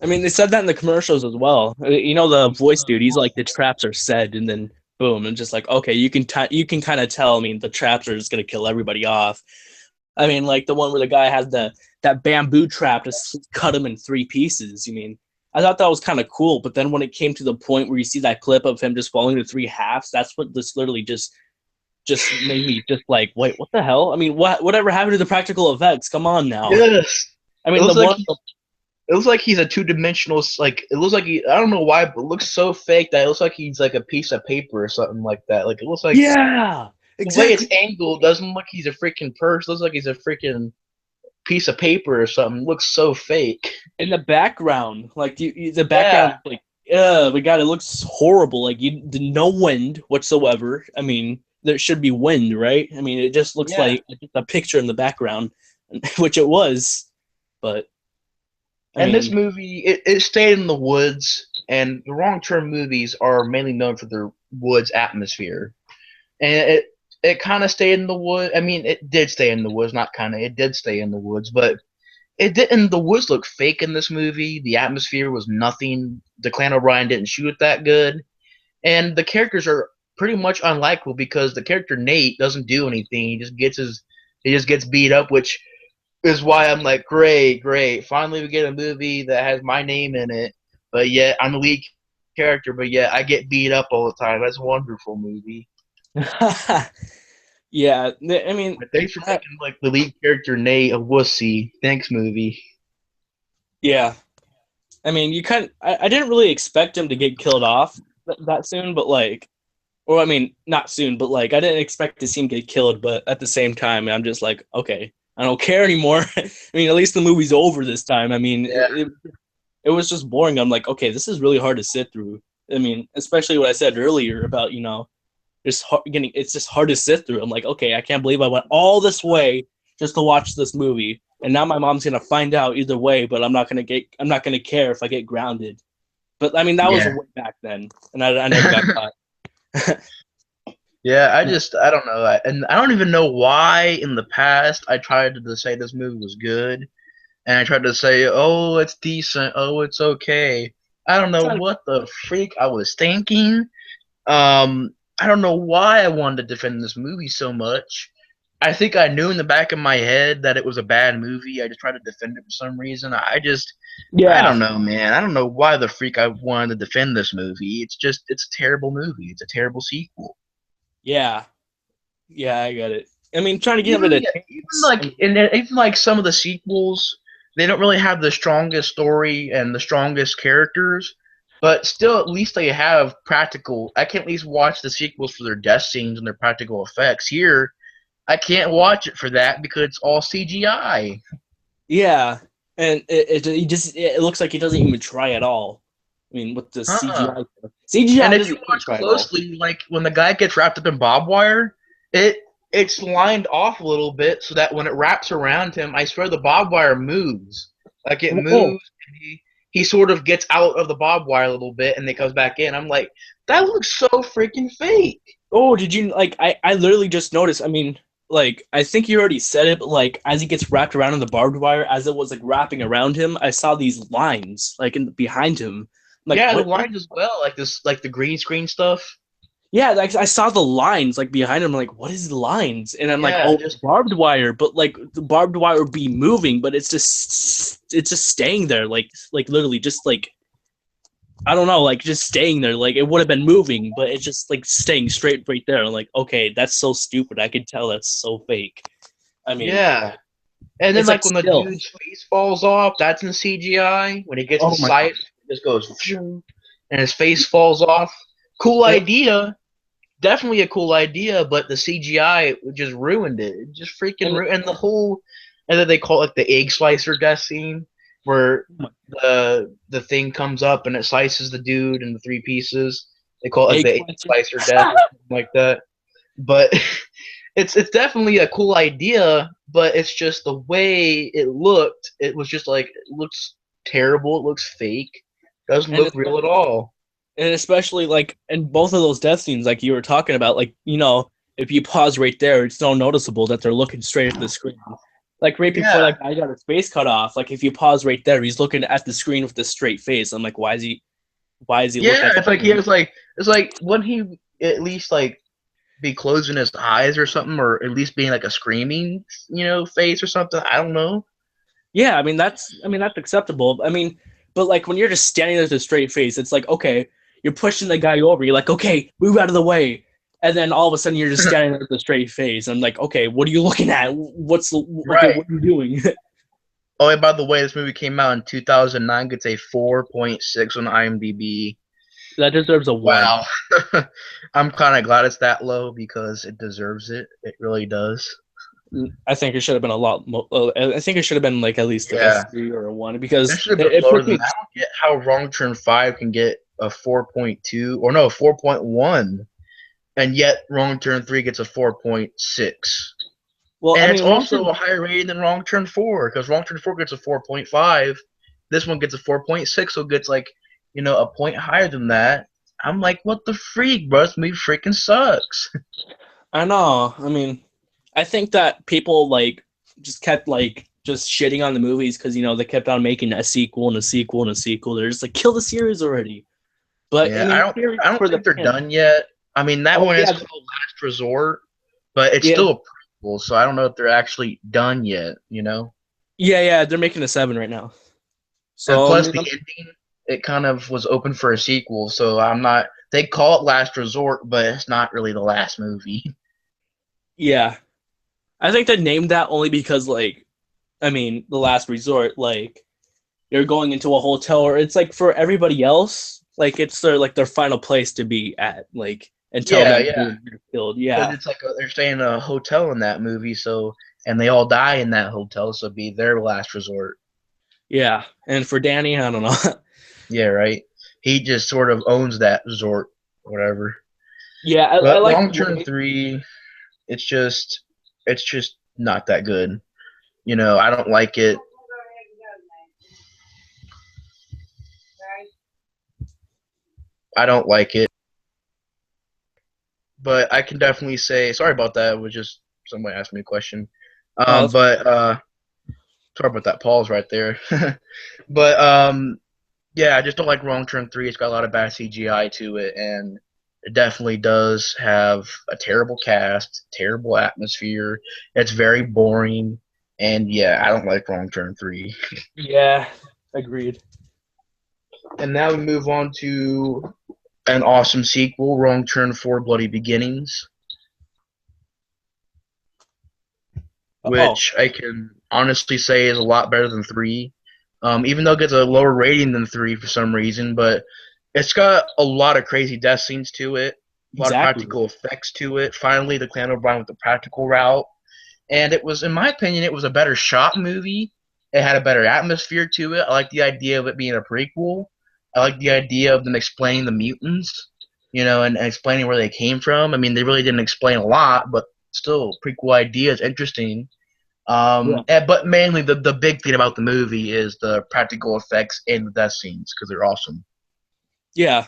I mean, they said that in the commercials as well. The voice dude, he's like, the traps are set, and then boom, and just like, okay, you can kind of tell. I mean, the traps are just gonna kill everybody off. I mean, like the one where the guy has that bamboo trap to cut him in three pieces. I mean, I thought that was kind of cool, but then when it came to the point where you see that clip of him just falling into three halves, that's what this literally just made me just like, wait, what the hell? I mean, whatever happened to the practical effects? Come on now. Yes, I it mean, the looks like one. it looks like he's a two-dimensional. Like it looks like I don't know why, but it looks so fake that it looks like he's like a piece of paper or something like that. Like it looks like Yeah, the way it's exactly. angled doesn't look like he's a freaking purse. It looks like he's a freaking piece of paper or something. It looks so fake. In the background, like the Yeah, background, like my God, it looks horrible. Like no wind whatsoever. I mean, there should be wind, right? I mean, it just looks yeah. like just a picture in the background, which it was. But I And this mean, movie, it stayed in the woods, and the Wrong Turn movies are mainly known for their woods atmosphere. And it kind of stayed in the woods. I mean, it did stay in the woods, not kind of. It did stay in the woods, but it didn't. The woods looked fake in this movie. The atmosphere was nothing. Declan O'Brien didn't shoot it that good, and the characters are pretty much unlikable because the character Nate doesn't do anything. He just gets beat up, which is why I'm like, great, great. Finally, we get a movie that has my name in it, but yet I'm the lead character, but yet I get beat up all the time. That's a wonderful movie. yeah. I mean, But thanks for making like the lead character Nate a wussy. Thanks, movie. yeah. I mean, I didn't really expect him to get killed off that soon, but like, or I mean, not soon, but like, I didn't expect to see him get killed. But at the same time, I'm just like, okay, I don't care anymore. I mean, at least the movie's over this time. I mean, Yeah, it was just boring. I'm like, okay, this is really hard to sit through. I mean, especially what I said earlier about it's just hard to sit through. I'm like, okay, I can't believe I went all this way just to watch this movie, and now my mom's gonna find out either way. But I'm not gonna care if I get grounded. But I mean, that was yeah, way back then, and I never got caught. yeah. I don't know, and I don't even know why in the past I tried to say this movie was good, and I tried to say, oh, it's decent, oh, it's okay. I don't know what the freak I was thinking. I don't know why I wanted to defend this movie so much. I think I knew in the back of my head that it was a bad movie. I just tried to defend it for some reason. I Yeah, don't know, man. I don't know why the freak I wanted to defend this movie. It's a terrible movie. It's a terrible sequel. yeah, yeah. I got it. I mean, trying to give it Even a yeah, chance. I mean, even like some of the sequels, they don't really have the strongest story and the strongest characters, but still at least they have practical. I can at least watch the sequels for their death scenes and their practical effects. Here, I can't watch it for that because it's all CGI. yeah, and it looks like he doesn't even try at all. I mean, with the Uh-uh. CGI, And CGI if you doesn't even watch try at all. closely, like when the guy gets wrapped up in barbed wire, it's lined off a little bit so that when it wraps around him, I swear the barbed wire moves. Like it Whoa. moves, and he sort of gets out of the barbed wire a little bit, and then comes back in. I'm like, that looks so freaking fake. Oh, did you like? I literally just noticed. I mean, like I think you already said it, but like as he gets wrapped around in the barbed wire, as it was like wrapping around him, I saw these lines like behind him. I'm like Yeah, the what? lines as well, like this, like the green screen stuff. Yeah, like I saw the lines like behind him. I'm like, what is the lines? And I'm like, Yeah, oh, just barbed wire. But like the barbed wire would be moving, but it's just staying there, like literally just like I don't know, like just staying there. Like it would have been moving, but it's just like staying straight right there. I'm like, okay, that's so stupid. I could tell that's so fake. I mean, yeah. And then it's like like when the still. dude's face falls off, that's in CGI. When he gets the Oh my sight, it just goes and his face falls off. Cool god. idea, definitely a cool idea, but the CGI just ruined it. It just freaking And ruined the whole. And then they call it like the egg slicer death scene, where oh my the thing comes up and it slices the dude into three pieces. They call it like egg the egg slicer. slicer death or something like that. But it's definitely a cool idea, but it's just the way it looked. It was just like it looks terrible. It looks fake. Doesn't And look real at all. And especially like in both of those death scenes, like you were talking about, like if you pause right there, it's so noticeable that they're looking straight at the screen. Like right before Yeah, that guy got his face cut off, like if you pause right there, he's looking at the screen with a straight face. I'm like, why is he looking yeah. at the It's like he screen? has like it's like wouldn't he at least like be closing his eyes or something, or at least being like a screaming, face or something. I don't know. Yeah, I mean that's acceptable. I mean, but like when you're just standing there with a straight face, it's like okay, you're pushing the guy over. You're like, okay, move out of the way, and then all of a sudden you're just standing there with a straight face. I'm like, okay, what are you looking at? Okay, Right. what are you doing? Oh, and by the way, this movie came out in 2009. Gets a 4.6 on IMDb. That deserves a 1. Wow. I'm kind of glad it's that low because it deserves it. It really does. I think it should have been a lot. I think it should have been like at least like a Yeah. 3 or a 1 It because should have it, been it lower puts than me. that. I don't get how Wrong Turn 5 can get a 4.2 or no, 4.1, and yet Wrong Turn 3 gets a 4.6. Well, I And it's mean, Wrong also Turn. a higher rating than Wrong Turn 4 because Wrong Turn 4 gets a 4.5. This one gets a 4.6, so it gets like, a point higher than that. I'm like, what the freak, bro? This movie freaking sucks. I know. I mean, I think that people like just kept like just shitting on the movies because they kept on making a sequel and a sequel and a sequel. They're just like kill the series already. But I Yeah, I mean, don't here I don't for the think they're fans. done yet. I mean, that Oh one is yeah, called Last Resort, but it's yeah, still a prequel, so I don't know if they're actually done yet. yeah. They're making a 7 right now. And So I plus mean, the ending, it kind of was open for a sequel, so I'm not they call it Last Resort, but it's not really the last movie. yeah, I think they named that only because like I mean, the last resort, like you're going into a hotel, or it's like for everybody else, like it's their final place to be at, like until Yeah, that yeah. they're killed. Because Yeah, it's like they're staying in a hotel in that movie, so and they all die in that hotel, so it'd be their last resort. yeah. And for Danny, I don't know. Yeah, right. He just sort of owns that resort, whatever. Yeah, I But like Long the Term way. 3, it's just it's just not that good. I don't like it. I don't like it. But I can definitely say sorry about that. It was just somebody asked me a question. Oh, But sorry about that pause right there. But yeah, I just don't like Wrong Turn 3. It's got a lot of bad CGI to it, and it definitely does have a terrible cast, terrible atmosphere. It's very boring, and yeah, I don't like Wrong Turn 3. yeah, agreed. And now we move on to an awesome sequel, Wrong Turn 4 Bloody Beginnings, Oh, which I can honestly say is a lot better than 3. Even though it gets a lower rating than 3 for some reason, but it's got a lot of crazy death scenes to it, a lot of exactly. practical effects to it. Finally, the Clan O'Brien with the practical route. And it was, in my opinion, it was a better shot movie. It had a better atmosphere to it. I like the idea of it being a prequel. I like the idea of them explaining the mutants, and explaining where they came from. I mean, they really didn't explain a lot, but still, prequel idea is interesting. Yeah, But mainly the big thing about the movie is the practical effects and the death scenes because they're awesome. yeah.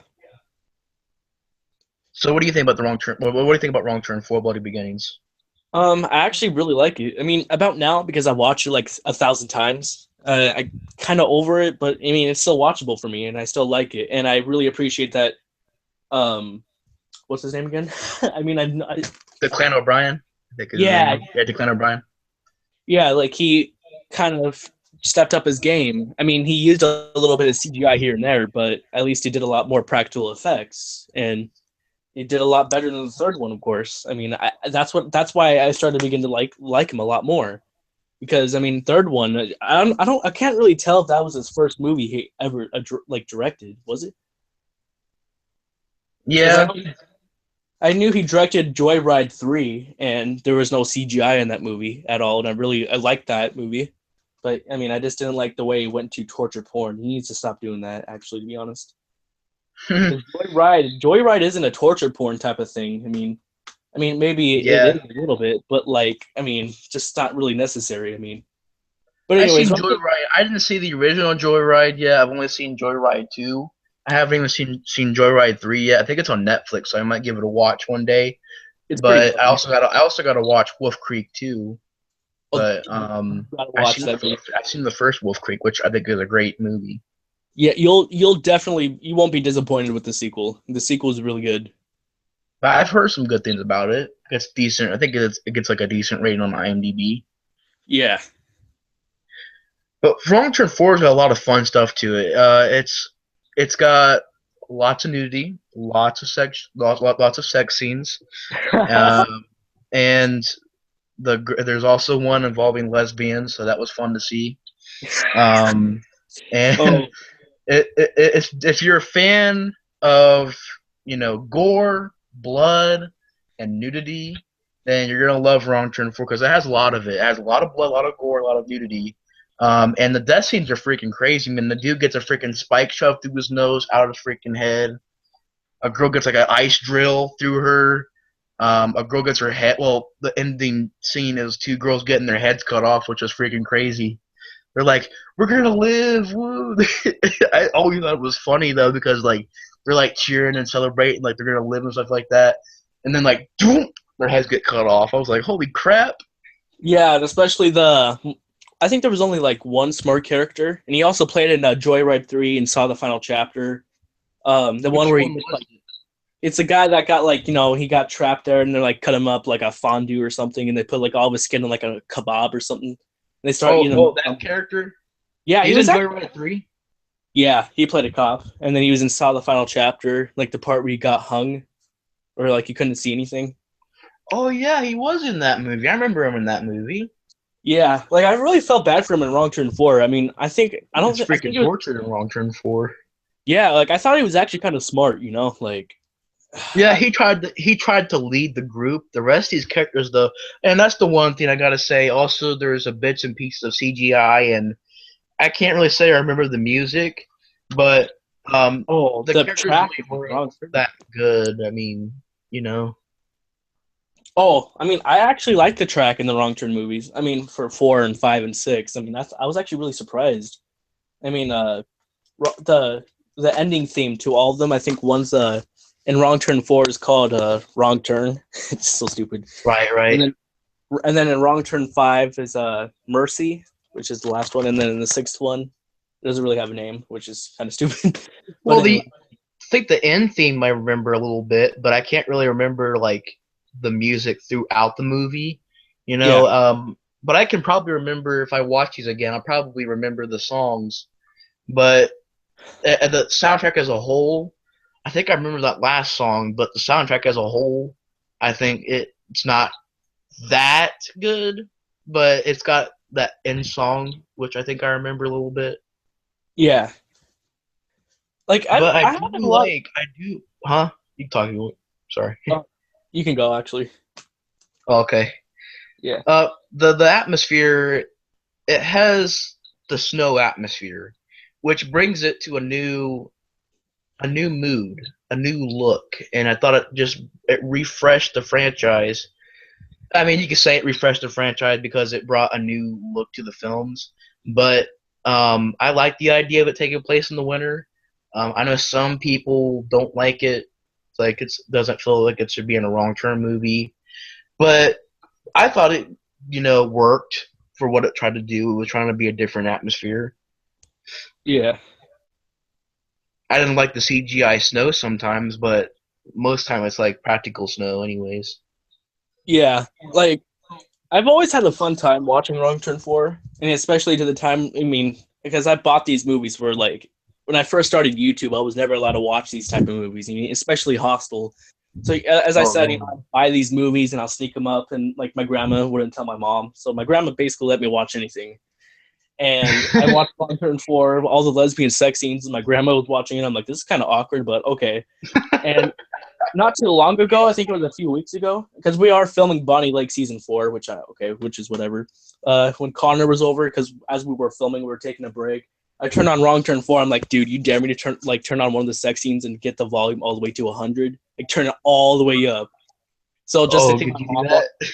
So, what do you think about the Wrong Turn? What do you think about Wrong Turn 4 Bloody Beginnings? I actually really like it. I mean, about now because I watched it like 1,000 times. I kind of over it, but I mean, it's still watchable for me, and I still like it, and I really appreciate that. Um, what's his name again? I mean, The Clan O'Brien, I think is his yeah, name. Yeah, the Clan O'Brien. yeah, like he kind of stepped up his game. I mean, he used a little bit of CGI here and there, but at least he did a lot more practical effects, and he did a lot better than the third one. Of course, I mean, that's why I started to begin to like him a lot more because I mean, third one, I can't really tell if that was his first movie he ever like directed. Was it? Because Yeah, I knew he directed Joyride 3, and there was no CGI in that movie at all, and I liked that movie. But I mean, I just didn't like the way he went to torture porn. He needs to stop doing that, actually, to be honest. Because Joyride isn't a torture porn type of thing. I mean, maybe it is yeah. a little bit, but like, I mean, just not really necessary. I mean, but I anyways, seen one thing, Joyride. I didn't see the original Joyride yet. I've only seen Joyride 2. I haven't even seen Joyride 3 yet. I think it's on Netflix, so I might give it a watch one day. It's pretty But funny. I also got to watch Wolf Creek too. Oh, But gotta watch that. I've seen the first Wolf Creek, which I think is a great movie. Yeah, you'll definitely you won't be disappointed with the sequel. The sequel is really good. But I've heard some good things about it. It's decent. I think it gets like a decent rating on IMDb. Yeah. But Wrong Turn 4's got a lot of fun stuff to it. It's got lots of nudity, lots of sex scenes, and there's also one involving lesbians, so that was fun to see. Um, and Oh, it's if you're a fan of gore, blood, and nudity, then you're gonna love Wrong Turn 4 because it has a lot of it. It has a lot of blood, a lot of gore, a lot of nudity. And the death scenes are freaking crazy. I mean, the dude gets a freaking spike shoved through his nose, out of his freaking head. A girl gets like an ice drill through her. A girl gets her head. Well, the ending scene is two girls getting their heads cut off, which is freaking crazy. They're like, "We're gonna live!" Woo! I always thought it was funny though because like they're like cheering and celebrating, like they're gonna live and stuff like that. And then like, boom, their heads get cut off. I was like, "Holy crap!" yeah, and especially I think there was only like one smart character, and he also played in Joyride 3 and saw the final chapter. The one Which where one was it? it's a guy that got like, he got trapped there and they like cut him up like a fondue or something, and they put like all of his skin in like a kebab or something. And they start eating him. That character. Yeah, he He's was in Joyride 3. yeah, he played a cop, and then he was in Saw the Final Chapter, like the part where he got hung, or like he couldn't see anything. Oh yeah, he was in that movie. I remember him in that movie. Yeah, like I really felt bad for him in Wrong Turn 4. I mean, It's I think freaking it was, tortured in Wrong Turn 4. yeah, like I thought he was actually kind of smart, like Yeah, he tried to lead the group. The rest of these characters though, and that's the one thing I gotta say. Also, there's a bits and pieces of CGI, and I can't really say I remember the music, but oh, the the characters track. really weren't that good. I mean, you know. Oh, I mean, I actually like the track in the Wrong Turn movies. I mean, for 4 and 5 and 6. I mean, I was actually really surprised. I mean, the ending theme to all of them. I think one's in Wrong Turn 4 is called Wrong Turn. It's so stupid. Right, And right. then in Wrong Turn 5 is Mercy, which is the last one, and then in the sixth one, it doesn't really have a name, which is kind of stupid. But Well, anyway, I think the end theme I remember a little bit, but I can't really remember like the music throughout the movie. You yeah, know, but I can probably remember if I watch these again. I'll probably remember the songs, but the soundtrack as a whole, I think I remember that last song, but the soundtrack as a whole, I think it's not that good, but it's got that end song, which I think I remember a little bit. yeah. Like But I haven't a lot. I do, huh? You talking? Sorry. You can go actually. Okay. Yeah, The atmosphere, it has the snow atmosphere, which brings it to a new mood, a new look, and I thought it refreshed the franchise. I mean, you could say it refreshed the franchise because it brought a new look to the films, but I like the idea of it taking place in the winter. I know some people don't like it. It's like it doesn't feel like it should be in a Wrong Turn movie, but I thought it, worked for what it tried to do. It was trying to be a different atmosphere. yeah, I didn't like the CGI snow sometimes, but most time it's like practical snow, anyways. yeah. Like I've always had a fun time watching Wrong Turn 4, and especially to the time. I mean, because I bought these movies for like when I first started YouTube, I was never allowed to watch these type of movies, especially Hostel. So as I Oh, said, man. I buy these movies and I'll sneak them up, and like my grandma wouldn't tell my mom, so my grandma basically let me watch anything. And I watched Wrong Turn 4, all the lesbian sex scenes, and my grandma was watching it. I'm like, this is kind of awkward, but okay. And not too long ago, I think it was a few weeks ago, because we are filming Bonnie Lake season 4, which is whatever. When Connor was over, because as we were filming, we were taking a break. I turned on Wrong Turn 4. I'm like, dude, you dare me to turn on one of the sex scenes and get the volume all the way to 100? Like, turn it all the way up. So just to Oh, take could my you do mom off. that?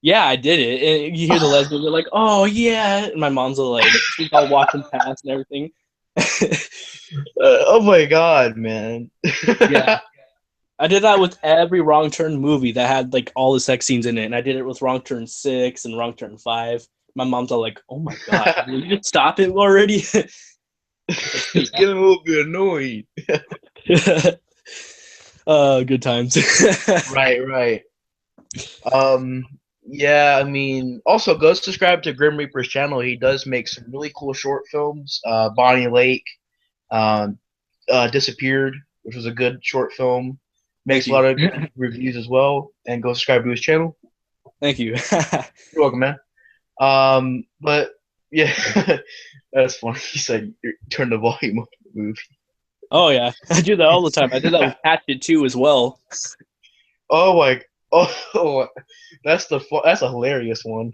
Yeah, I did it. And you hear the lesbians, they're like, oh, yeah. And my mom's all like, she's all walking past and everything. Oh my god, man. Yeah. I did that with every Wrong Turn movie that had like all the sex scenes in it, and I did it with Wrong Turn 6 and Wrong Turn 5. My mom's all like, "Oh my god, will you just stop it already?" It's getting a little bit annoying. Yeah. Good times. Right, right. Um, yeah, I mean, also go subscribe to Grim Reaper's channel. He does make some really cool short films. Bonnie Lake, um, Disappeared, which was a good short film. Thank Makes a you. lot of good reviews as well. And go subscribe to his channel. Thank you. You're welcome, man. But yeah, that's funny. He said turn the volume up of the movie. Oh yeah, I do that all the time. I did that with Hatchet too as well. Oh my, oh, that's a hilarious one.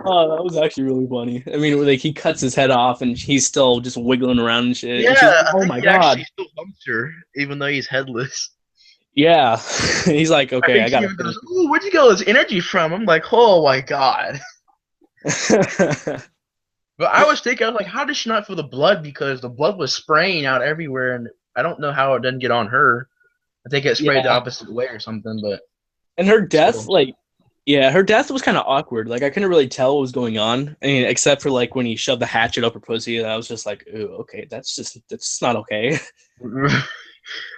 Oh, that was actually really funny. I mean, like he cuts his head off and he's still just wiggling around and shit. And she's Yeah, like, I "Oh think my he actually god." still humps her, even though he's headless. Yeah. He's like, I "Okay, think I he gotta even finish goes, "Ooh, where'd you get all this energy from?" I'm like, "Oh my god!" it." But I was thinking, I was like, "How did she not feel the blood? Because the blood was spraying out everywhere, and I don't know how it didn't get on her. I think it sprayed the Yeah. opposite way or something, but And her death, still." like, yeah, her death was kind of awkward. Like, I couldn't really tell what was going on. I mean, except for like when he shoved the hatchet up her pussy, and I was just like, "Ooh, okay, that's not okay."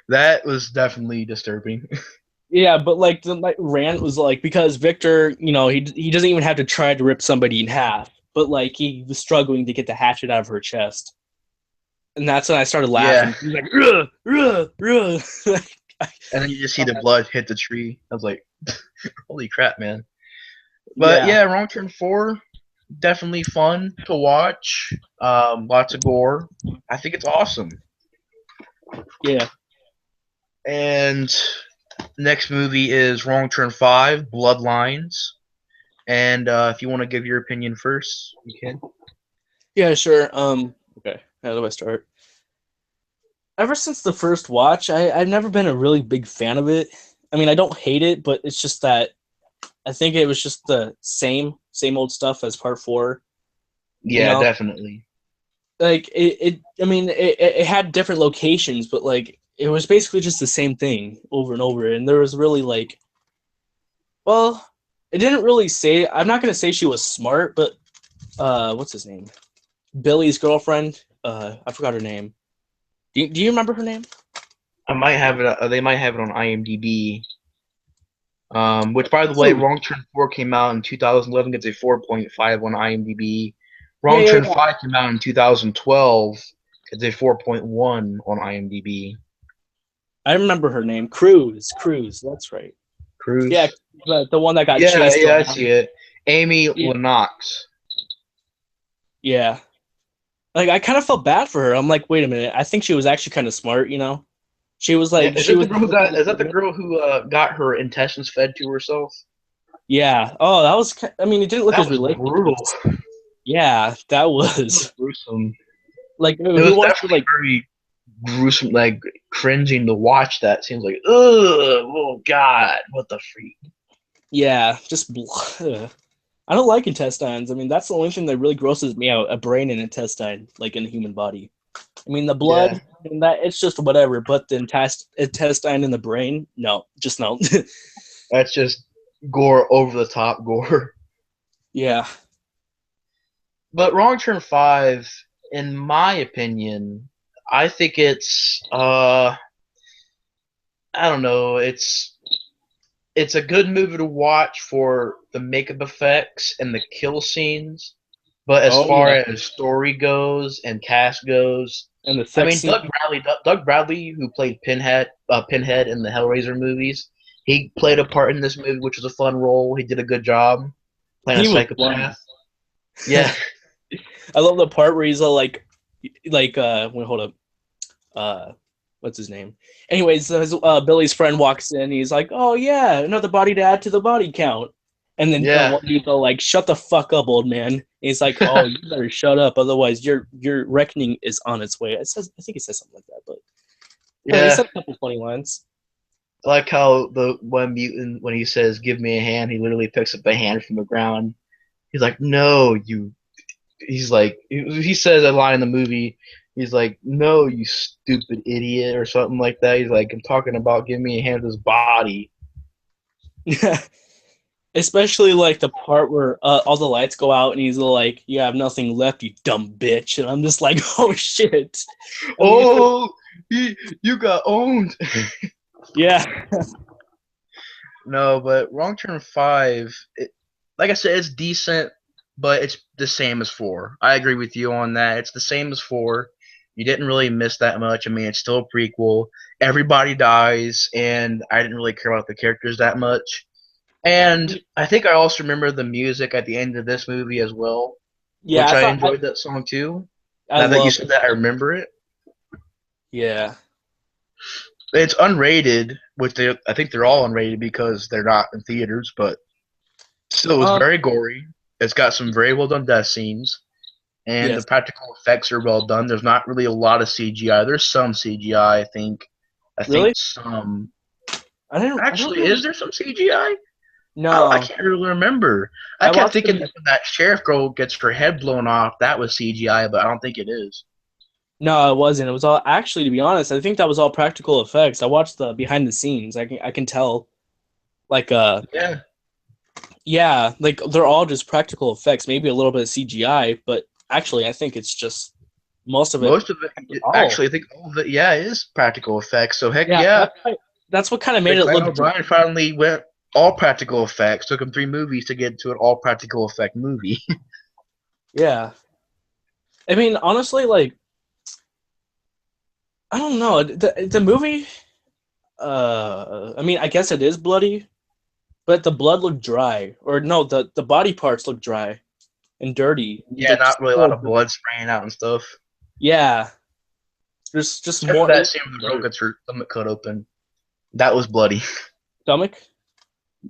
That was definitely disturbing. Yeah, but like the like, rant was like because Victor, he doesn't even have to try to rip somebody in half, but like he was struggling to get the hatchet out of her chest, and that's when I started Yeah, laughing. He's like, "Ruh, ruh, ruh." Like, and then you just see the blood hit the tree. I was like, "Holy crap, man!" But yeah, yeah, Wrong Turn 4, definitely fun to watch. Lots of gore. I think it's awesome. yeah, And next movie is Wrong Turn 5, Bloodlines. And if you want to give your opinion first, you can. yeah, sure. Okay, how do I start? Ever since the first watch, I've never been a really big fan of it. I mean, I don't hate it, but it's just that I think it was just the same old stuff as part four. You Yeah, know, definitely. like it I mean, it had different locations, but like it was basically just the same thing over and over. And there was really like, well, it didn't really say. I'm not gonna say she was smart, but what's his name? Billy's girlfriend. I forgot her name. Do you remember her name? I might have it. They might have it on IMDb. Which, by the way, Cruz. Wrong Turn 4 came out in 2011, gets a 4.5 on IMDb. Yeah, Wrong yeah, Turn yeah. 5 came out in 2012, gets a 4.1 on IMDb. I remember her name. Cruz. Cruz. That's right. Yeah, Cruz. the one that got Yeah, chased yeah, I around. see it. Amy Yeah. Lennox. Yeah. Like I kind of felt bad for her. I'm like, wait a minute. I think she was actually kind of smart. She was Yeah, like, is she that the was. girl who got? Is that the girl who got her intestines fed to herself? Yeah. Oh, that was. I mean, it didn't look That as was realistic, but brutal. yeah, that That was was gruesome. like It who was wants to definitely like. very gruesome, like cringing to watch. That seems like, ugh, oh god, what the freak. Yeah, just. I don't like intestines. I mean, that's the only thing that really grosses me out. A brain and intestine, like in a human body. I mean, the Yeah, blood and that it's just whatever. But the intestine in the brain, no, just no. that's just gore over the top gore. Yeah. But Wrong Turn 5, in my opinion, I think it's I don't know, it's a good movie to watch for the makeup effects and the kill scenes. But as Oh far yeah. as story goes and cast goes, And the I sex mean scene. Doug Bradley, who played Pinhead in the Hellraiser movies, he played a part in this movie, which was a fun role. He did a good job playing a He was funny. psychopath. Yeah, I love the part where he's all like wait, hold up. Uh, what's his name? Anyways, Billy's friend walks in. He's like, "Oh yeah, another body to add to the body count." And then yeah. one dude's all like, "Shut the fuck up, old man." And he's like, "Oh, you better shut up, otherwise your reckoning is on its way." I think he says something like that, but I don't know, he Yeah, said a couple funny lines. I like how the one mutant, when he says "Give me a hand," he literally picks up a hand from the ground. He's like, "No, you." he's like he says a line in the movie. He's like, "No, you stupid idiot," or something like that. He's like, "I'm talking about giving me a hand of his body." Yeah. Especially like the part where all the lights go out and he's like, "You have nothing left, you dumb bitch," and I'm just like, "Oh shit!" I mean, it's like, Oh, you got owned. yeah, No, but Wrong Turn 5, like I said, it's decent, but it's the same as 4. I agree with you on that. It's the same as 4. You didn't really miss that much. I mean, it's still a prequel. Everybody dies, and I didn't really care about the characters that much. And I think I also remember the music at the end of this movie as well, yeah. which I I thought enjoyed that song too. I Now that you love, said that, I remember it. yeah. It's unrated, which I think they're all unrated because they're not in theaters, but still, it was Um, very gory. It's got some very well done death scenes, and the yes, practical effects are well done. There's not really a lot of CGI. There's some CGI, I think. I think really. some. I don't Actually, know. is there some CGI? I No, can't really remember. I I kept watched thinking them. that when that sheriff girl gets her head blown off, that was CGI, but I don't think it is. No, it wasn't. It was all actually, to be honest, I think that was all practical effects. I watched the behind the scenes. I can tell. Like, Yeah, yeah, like they're all just practical effects. Maybe a little bit of CGI, but actually, I think it's just most of it. most of Oh, actually, I think all of it, yeah, is practical effects. So heck yeah, yeah, that's what kind of made Big it Van look. O'Brien finally went all practical effects. Took him 3 movies to get to an all practical effect movie. Yeah, I mean, honestly, like I don't know the movie. I mean, I guess it is bloody, but the blood looked dry, or no, the body parts look dry and dirty. Yeah, not really a lot of blood spraying out and stuff. Yeah, there's just Except for more. It that looks scene where the girl dirt. gets her stomach cut open. That was bloody. Stomach.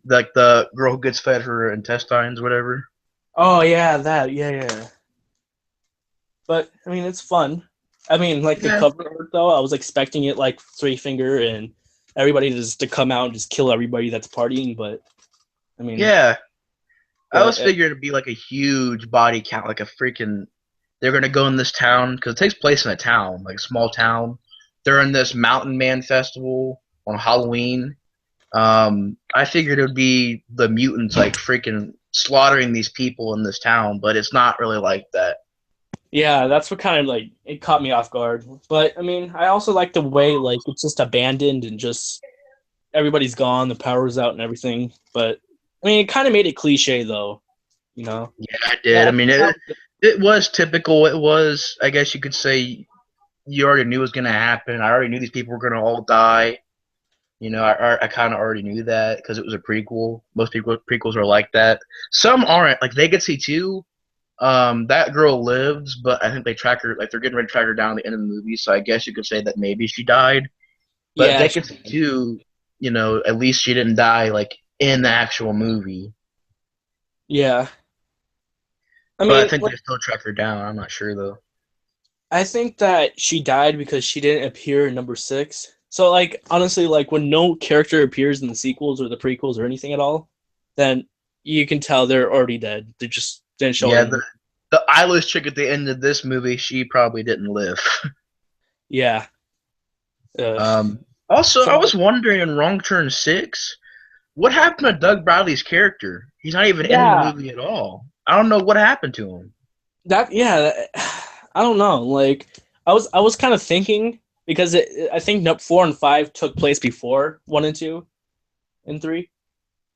Like the girl who gets fed her intestines, whatever. Oh yeah, that yeah. But I mean, it's fun. I mean, like the Yeah, cover art though, I was expecting it like Three Finger and everybody just to come out and just kill everybody that's partying. But I mean, yeah. I but was figuring it'd be like a huge body count, like a freaking. They're gonna go in this town because it takes place in a town, like a small town. They're in this Mountain Man festival on Halloween. I figured it would be the mutants like freaking slaughtering these people in this town, but it's not really like that. yeah, that's what kind of like it caught me off guard. But I mean, I also like the way like it's just abandoned and just everybody's gone, the power's out and everything. But I mean, it kind of made it cliche though, you know. Yeah, I did. Yeah, I mean, it was typical. It was, I guess you could say, you already knew it was gonna happen. I already knew these people were gonna all die. You know, I kind of already knew that because it was a prequel. Most people prequels are like that. Some aren't. Like Legacy 2, that girl lives, but I think they track her. Like they're getting ready to track her down at the end of the movie. So I guess you could say that maybe she died. But yeah, Legacy 2, you know, at least she didn't die like in the actual movie. yeah. I But I mean, think they still track her down. I'm not sure though. I think that she died because she didn't appear in number six. So, like, honestly, like when no character appears in the sequels or the prequels or anything at all, then you can tell they're already dead. They just didn't show Yeah, anything. the eyeless chick at the end of this movie, she probably didn't live. Yeah. Uh, Also, I so was wondering in Wrong Turn 6, what happened to Doug Bradley's character? He's not even in the yeah, movie at all. I don't know what happened to him. that yeah, I don't know. Like, I was kind of thinking because I think four and five took place before one and two and three.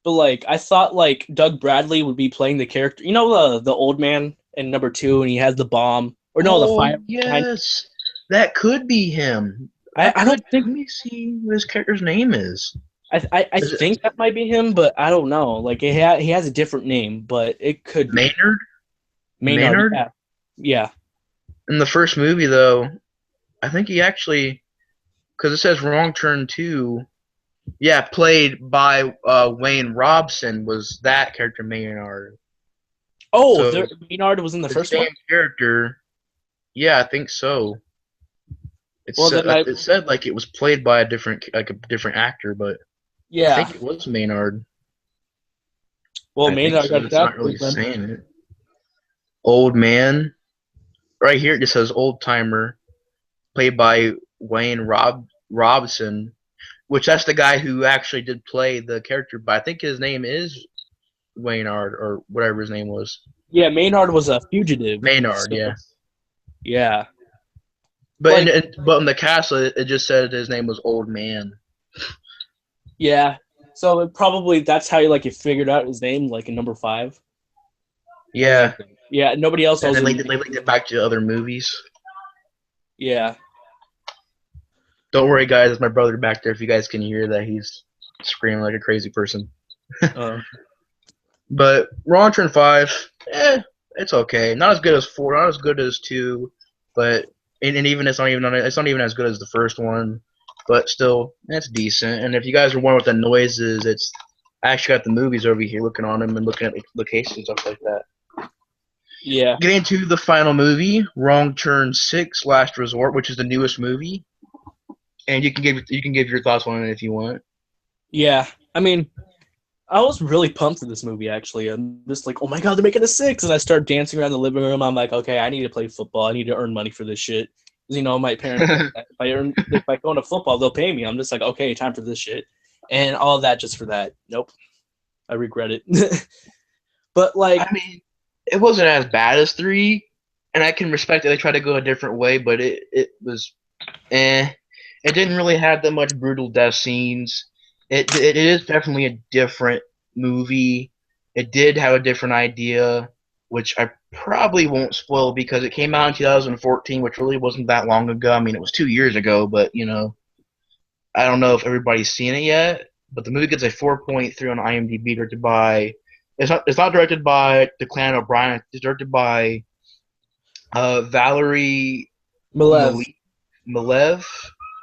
But like I thought like Doug Bradley would be playing the character. You know the old man in number two and he has the bomb. Or no, the Oh, fire behind. yes. That could be him. That I don't could. think Let me see what his character's name is. I Is it think that might be him, but I don't know. Like he has a different name, but it could be Maynard? Maynard. Maynard? Yeah, yeah. In the first movie, though, I think he actually. Because it says Wrong Turn 2. Yeah, played by Wayne Robson, was that character Maynard. Oh, So Maynard was in the the first same one. character. Yeah, I think so. Well, then I It said like it was played by a different actor, but I yeah. think it was Maynard. Well, I think Maynard so. got It's not that really then. saying it. Old man. Right here it just says old timer, played by Wayne Robson, which that's the guy who actually did play the character. But I think his name is Waynard or whatever his name was. Yeah, Maynard was a fugitive. Maynard, So, yeah. yeah. But Like, but in the castle, it just said his name was Old Man. yeah. So probably that's how you figured out his name, like in number 5. Yeah, Yeah, nobody else and knows then his they name. linked it back to other movies. Yeah. Don't worry, guys. It's my brother back there. If you guys can hear that, he's screaming like a crazy person. Uh, But Wrong Turn 5, it's okay. Not as good as 4, not as good as 2, but and even it's not even as good as the first one, but still it's decent. And if you guys are wondering what the noise is, it's I actually got the movies over here, looking on them and looking at the locations and stuff like that. yeah. Getting to the final movie, Wrong Turn 6: Last Resort, which is the newest movie, and you can give your thoughts on it if you want. Yeah. I mean, I was really pumped for this movie, actually. I'm just like, oh my god, they're making a 6. And I start dancing around the living room. I'm like, okay, I need to play football. I need to earn money for this shit. My parents, if I go into football, they'll pay me. I'm just like, okay, time for this shit. And all of that just for that. Nope. I regret it. But, I mean, it wasn't as bad as 3, and I can respect that they tried to go a different way, but it was It didn't really have that much brutal death scenes. It is definitely a different movie. It did have a different idea, which I probably won't spoil because it came out in 2014, which really wasn't that long ago. I mean, it was 2 years ago, but I don't know if everybody's seen it yet. But the movie gets a 4.3 on IMDb, directed by. It's not directed by Declan O'Brien. It's directed by Valerie Malev. Malev,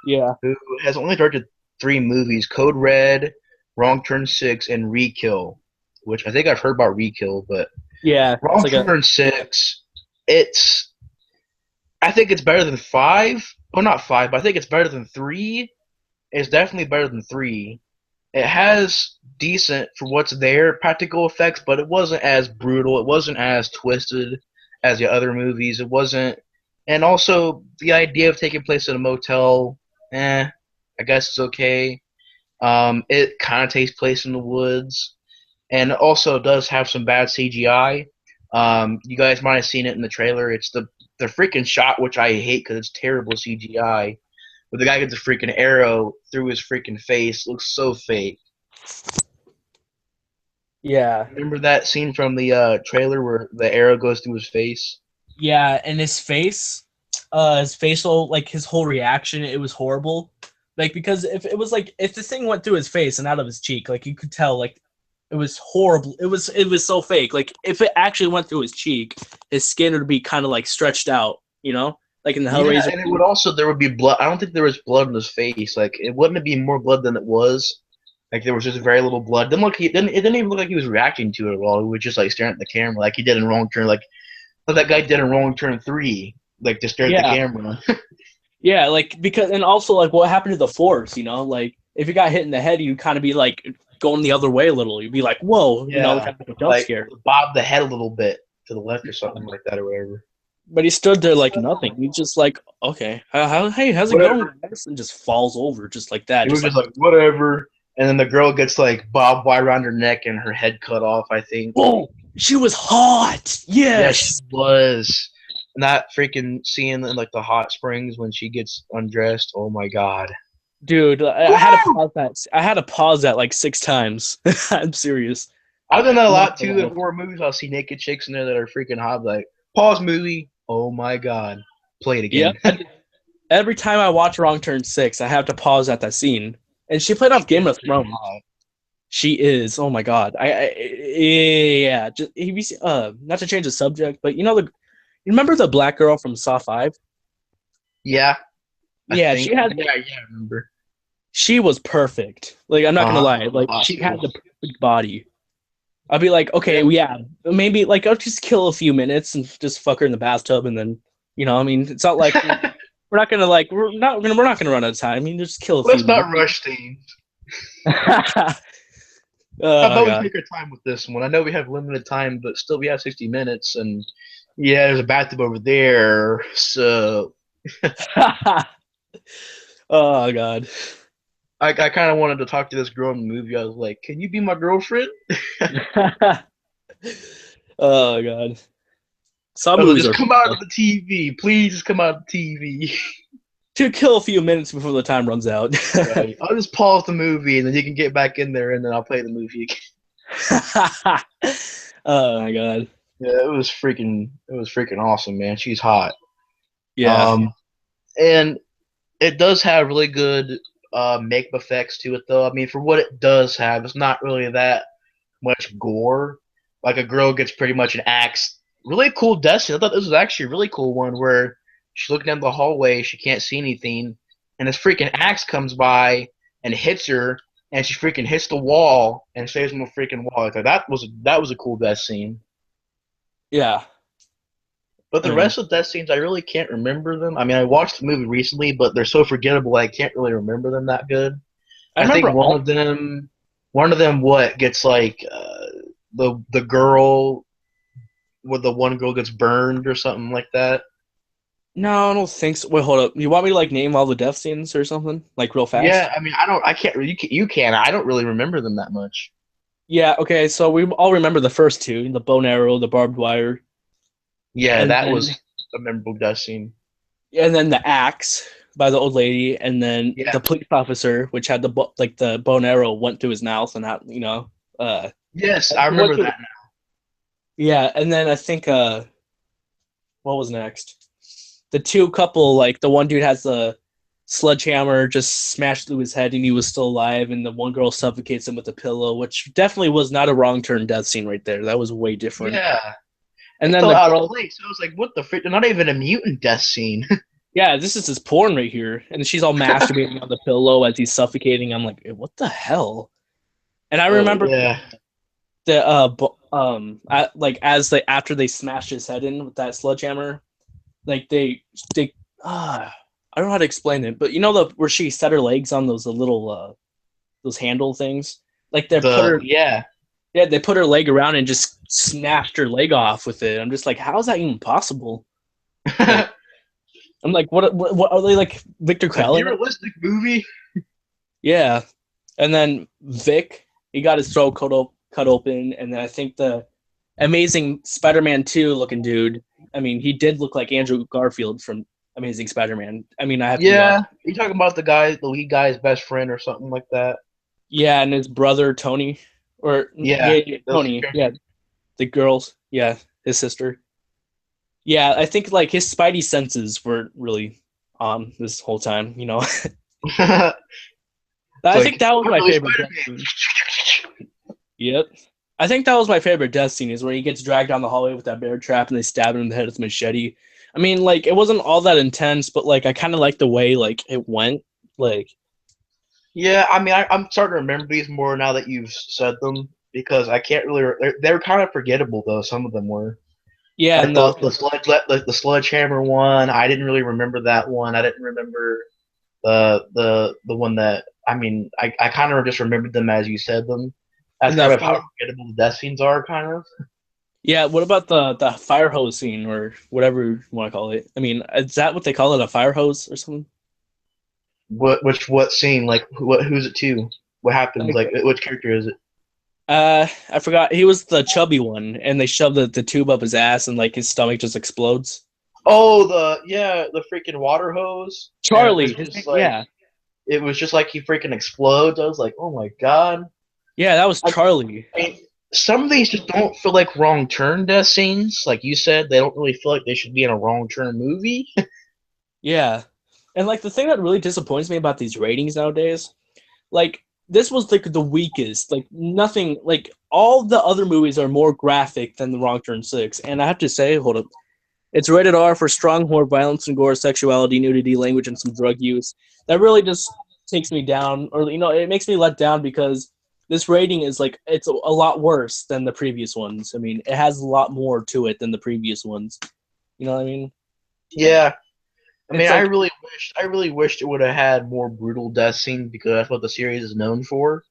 Yeah. who has only directed 3 movies: Code Red, Wrong Turn 6, and Re-Kill, which I think I've heard about Re-Kill, but Yeah. Wrong Turn 6, I think it's better than 5. Well, not 5, but I think it's better than 3. It's definitely better than 3. It has decent, for what's there, practical effects, but it wasn't as brutal. It wasn't as twisted as the other movies. It wasn't. And also, the idea of taking place in a motel, I guess it's okay. It kind of takes place in the woods, and also does have some bad CGI. You guys might have seen it in the trailer. It's the freaking shot, which I hate because it's terrible CGI. But the guy gets a freaking arrow through his freaking face. Looks so fake. Yeah. Remember that scene from the trailer where the arrow goes through his face? Yeah, and his face, his facial, his whole reaction, it was horrible. Because if it was if the thing went through his face and out of his cheek, you could tell, it was horrible. It was so fake. If it actually went through his cheek, his skin would be kind of stretched out, like in the Hellraiser. Yeah, and it would also, there would be blood. I don't think there was blood in his face. It wouldn't be more blood than it was. There was just very little blood. It didn't even look like he was reacting to it at all. He was just staring at the camera, like he did in Wrong Turn, like that guy did in Wrong Turn 3, just stare at the camera. Yeah, because, and also what happened to the force, if you got hit in the head, you'd kind of be going the other way a little. You'd be like, whoa, kind of jump scare. Bob the head a little bit to the left or something like that or whatever. But he stood there nothing. He's just okay, hey, how's it going? And just falls over just like that. He was just whatever. And then the girl gets barbed wire around her neck and her head cut off, I think. Oh, she was hot. Yes. Yeah, she was. And that freaking scene in the hot springs when she gets undressed. Oh my god. Dude, I had to pause that. I had to pause that 6 times. I'm serious. I've done that a lot too in horror movies. I'll see naked chicks in there that are freaking hot. Pause movie. Oh my god. Play it again. Yep. Every time I watch Wrong Turn 6, I have to pause at that scene. And she played off Game of Thrones. She is. Oh my god. Yeah. Just not to change the subject, but you remember the black girl from Saw 5? Yeah. Yeah, she had. Yeah, I remember. She was perfect. I'm not gonna lie. She had the perfect body. I'd be okay, yeah, maybe I'll just kill a few minutes and just fuck her in the bathtub, and then it's not like we're not gonna we're not gonna run out of time. I mean, just kill a few. Let's not rush things. How about we take our time with this one? I know we have limited time, but still we have 60 minutes, and Yeah, there's a bathtub over there. So Oh god. I kind of wanted to talk to this girl in the movie. I was like, "Can you be my girlfriend?" Oh god. Some I was like, movies "Just are come fun, out though. of the TV, please. Just come out of the TV." To kill a few minutes before the time runs out. Right. I'll just pause the movie and then you can get back in there and then I'll play the movie again. Oh my god. Yeah, it was freaking awesome, man. She's hot. Yeah. Um, and it does have really good makeup effects to it, though. I mean, for what it does have, it's not really that much gore. Like a girl gets pretty much an axe. Really cool death scene. I thought this was actually a really cool one where she's looking down the hallway, she can't see anything, and this freaking axe comes by and hits her, and she freaking hits the wall and stays on the freaking wall. Like that was a cool death scene. Yeah. But I the mean, rest of the death scenes, I really can't remember them. I mean, I watched the movie recently, but they're so forgettable, I can't really remember them that good. I I remember think one all. of them, what gets like the girl, where the one girl gets burned or something like that. No, I don't think so. Wait, hold up. You want me to like name all the death scenes or something, like real fast? Yeah, I mean, I can't. You can. I don't really remember them that much. Yeah. Okay. So we all remember the first two: the bow and arrow, the barbed wire, Yeah, and that then was a memorable death scene. the axe by the old lady, and then Yeah. the police officer, which had like the bow and arrow went through his mouth, and that Yes, I went remember through. that Yeah, and then I think what was next? The two couple, like the one dude has the sledgehammer just smashed through his head and he was still alive, and the one girl suffocates him with a pillow, which definitely was not a wrong turn death scene right there. That was way now. different. Yeah, And it then felt the out of girl, place. I was like, what the frick? They're not even a mutant death scene. yeah, this is his porn right here, and she's all masturbating on the pillow as he's suffocating. I'm like, what the hell? And I Oh remember yeah. the like as they after they smashed his head in with that sledgehammer, like they I don't know how to explain it, but you know the where she set her legs on those little those handle things, like they put The her, yeah. yeah, they put her leg around and just snatched her leg off with it. I'm just like, how is that even possible? Like, I'm like, what are they, like Victor It's like Crowley now? realistic movie. Yeah, and then Vic, he got his throat cut open, and then I think the Amazing Spider-Man 2 looking dude. I mean, he did look like Andrew Garfield from Amazing Spider-Man. I mean, I have to be honest. Yeah, you talking about the lead guy's best friend or something like that? Yeah, and his brother Tony, or Yeah, yeah, those. Tony. Yeah, the girls. Yeah, his sister. Yeah, I think like his spidey senses were really on this whole time. It's I think like that was I'm my really favorite Spider death scene. Yep. I think that was my favorite death scene is where he gets dragged down the hallway with that bear trap and they stab him in the head with a machete. I mean, like it wasn't all that intense, but like I kind of like the way like it went. Like Yeah, I mean, I'm starting to remember these more now that you've said them because I can't really. They're kind of forgettable though. Some of them were yeah, like and the sledgehammer one. I didn't really remember that one. I didn't remember the one that. I mean, I kind of just remembered them as you said them. That's the kind of how fire. forgettable the death scenes are, kind of. Yeah, what about the fire hose scene or whatever you want to call it? I mean, is that what they call it, a fire hose or something? What scene? Like who's it to? What happens? Like, Like which character is it? I forgot. He was the chubby one, and they shoved the tube up his ass, and like his stomach just explodes. Oh, the freaking water hose, and Charlie, his name, yeah, it was just like he freaking explodes. I was like, oh my god. yeah, that was I Charlie. mean, some of these just don't feel like wrong turn death scenes. Like you said, they don't really feel like they should be in a wrong turn movie. Yeah, and like the thing that really disappoints me about these ratings nowadays, like this was like the weakest. Like nothing. Like all the other movies are more graphic than the Wrong Turn Six, and I have to say, hold up. It's rated R for strong horror, violence and gore, sexuality, nudity, language, and some drug use. That really just takes me down, or it makes me let down because this rating is like it's a lot worse than the previous ones. I mean, it has a lot more to it than the previous ones. You know what I mean? Yeah, I mean, It's like I really wished it would have had more brutal death scenes because that's what the series is known for.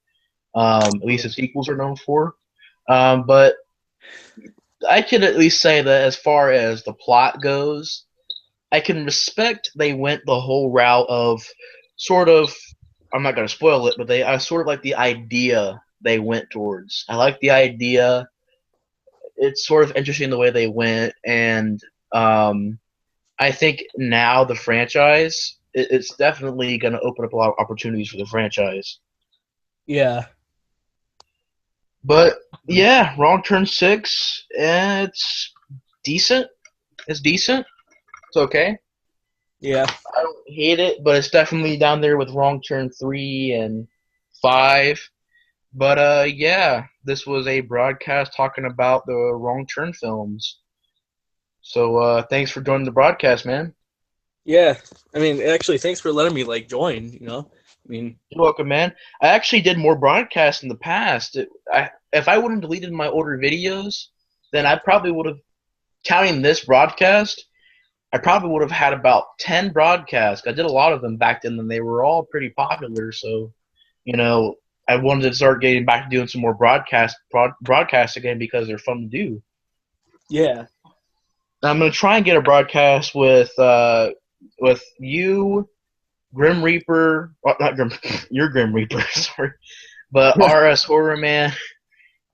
At least the sequels are known for. But I can at least say that as far as the plot goes, I can respect they went the whole route of sort of. I'm not gonna spoil it, but I sort of like the idea they went towards. I like the idea. It's sort of interesting the way they went, and um, I think now the franchise, it's definitely going to open up a lot of opportunities for the franchise. Yeah. But yeah, Wrong Turn 6, it's decent. It's decent. It's okay. Yeah. I don't hate it, but it's definitely down there with Wrong Turn 3 and 5. But yeah, this was a broadcast talking about the Wrong Turn films. So thanks for joining the broadcast, man. Yeah. I mean, actually, thanks for letting me like join. You know, I mean, You're welcome, man. I actually did more broadcasts in the past. If I wouldn't have deleted my older videos, then I probably would have, counting this broadcast, I probably would have had about 10 broadcasts. I did a lot of them back then, and they were all pretty popular. So, you know, I wanted to start getting back to doing some more broadcasts again because they're fun to do. yeah. I'm gonna try and get a broadcast with you, Grim Reaper, well, not Grim, you're Grim Reaper, sorry, but RS Horror Man.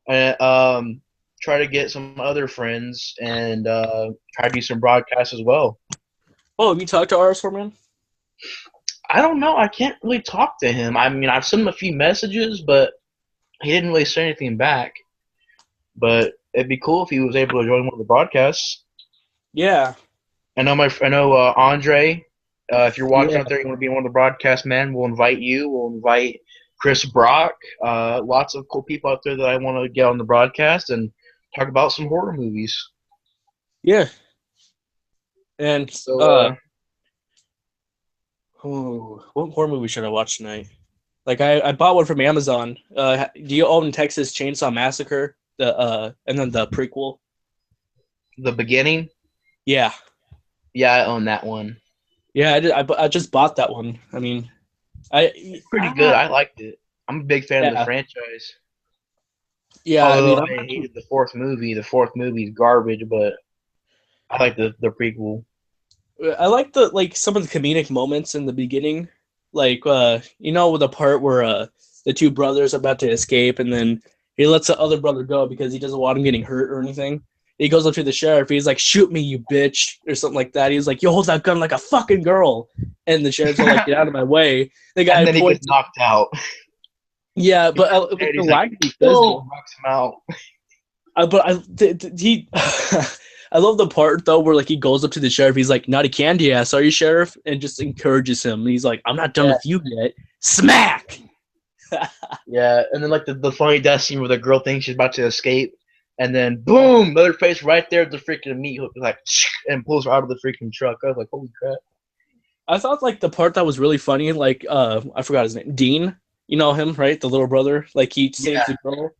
And, try to get some other friends and try to do some broadcasts as well. Oh, have you talked to RS4 man? I don't know. I can't really talk to him. I mean, I've sent him a few messages, but he didn't really say anything back. But it'd be cool if he was able to join one of the broadcasts. Yeah. I know Andre. If you're watching Yeah. out there, you want to be one of the broadcast men, we'll invite you. We'll invite Chris Brock. Lots of cool people out there that I want to get on the broadcast and talk about some horror movies. Yeah. And So, what horror movie should I watch tonight? Like I bought one from Amazon. Do you own Texas Chainsaw Massacre? And then the prequel. the beginning. Yeah. Yeah, I own that one. Yeah, I did. I just bought that one. I mean, Pretty good. I liked it. I'm a big fan of the yeah. franchise. Yeah, I Although mean, I hated the fourth movie. The fourth movie is garbage, but I like the prequel. I like some of the comedic moments in the beginning, like you know, the part where the two brothers are about to escape, and then he lets the other brother go because he doesn't want him getting hurt or anything. He goes up to the sheriff. He's like, "Shoot me, you bitch," or something like that. He's like, "You hold that gun like a fucking girl," and the sheriff's like, "Get out of my way." The guy And then he points. gets knocked out. Yeah, but And the he's like, line he says, "Oh!" knocks him out. but he. I love the part though where like he goes up to the sheriff. He's like, "Naughty candy ass, are you sheriff?" And just encourages him. And he's like, "I'm not done Yeah, with you yet." Smack. yeah. And then like the funny death scene where the girl thinks she's about to escape, and then boom, Leatherface right there at the freaking meat hook, like, and pulls her out of the freaking truck. I was like, "Holy crap!" I thought like the part that was really funny, like I forgot his name, Dean. You know him, right? The little brother. Like he saves Yeah. the girl,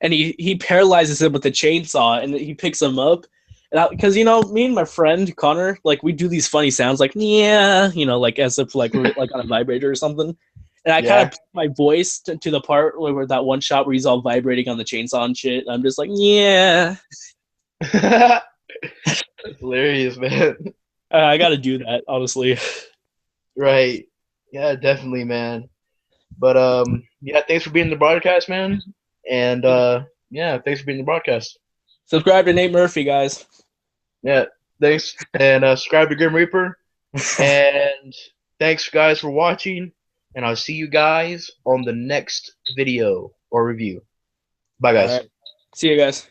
and he paralyzes him with the chainsaw, and he picks him up. And because you know, me and my friend Connor, like we do these funny sounds, like yeah, you know, like as if like we're like on a vibrator or something. And I kind Yeah. of put my voice to the part where that one shot where he's all vibrating on the chainsaw and shit. And I'm just like, yeah, That's hilarious, man. I got to do that, honestly. Right. Yeah, definitely, man. But yeah, thanks for being the broadcast, man. And yeah, thanks for being the broadcast. Subscribe to Nate Murphy, guys. Yeah, thanks. And subscribe to Grim Reaper. And thanks guys for watching. And I'll see you guys on the next video or review. Bye All guys. right. See you guys.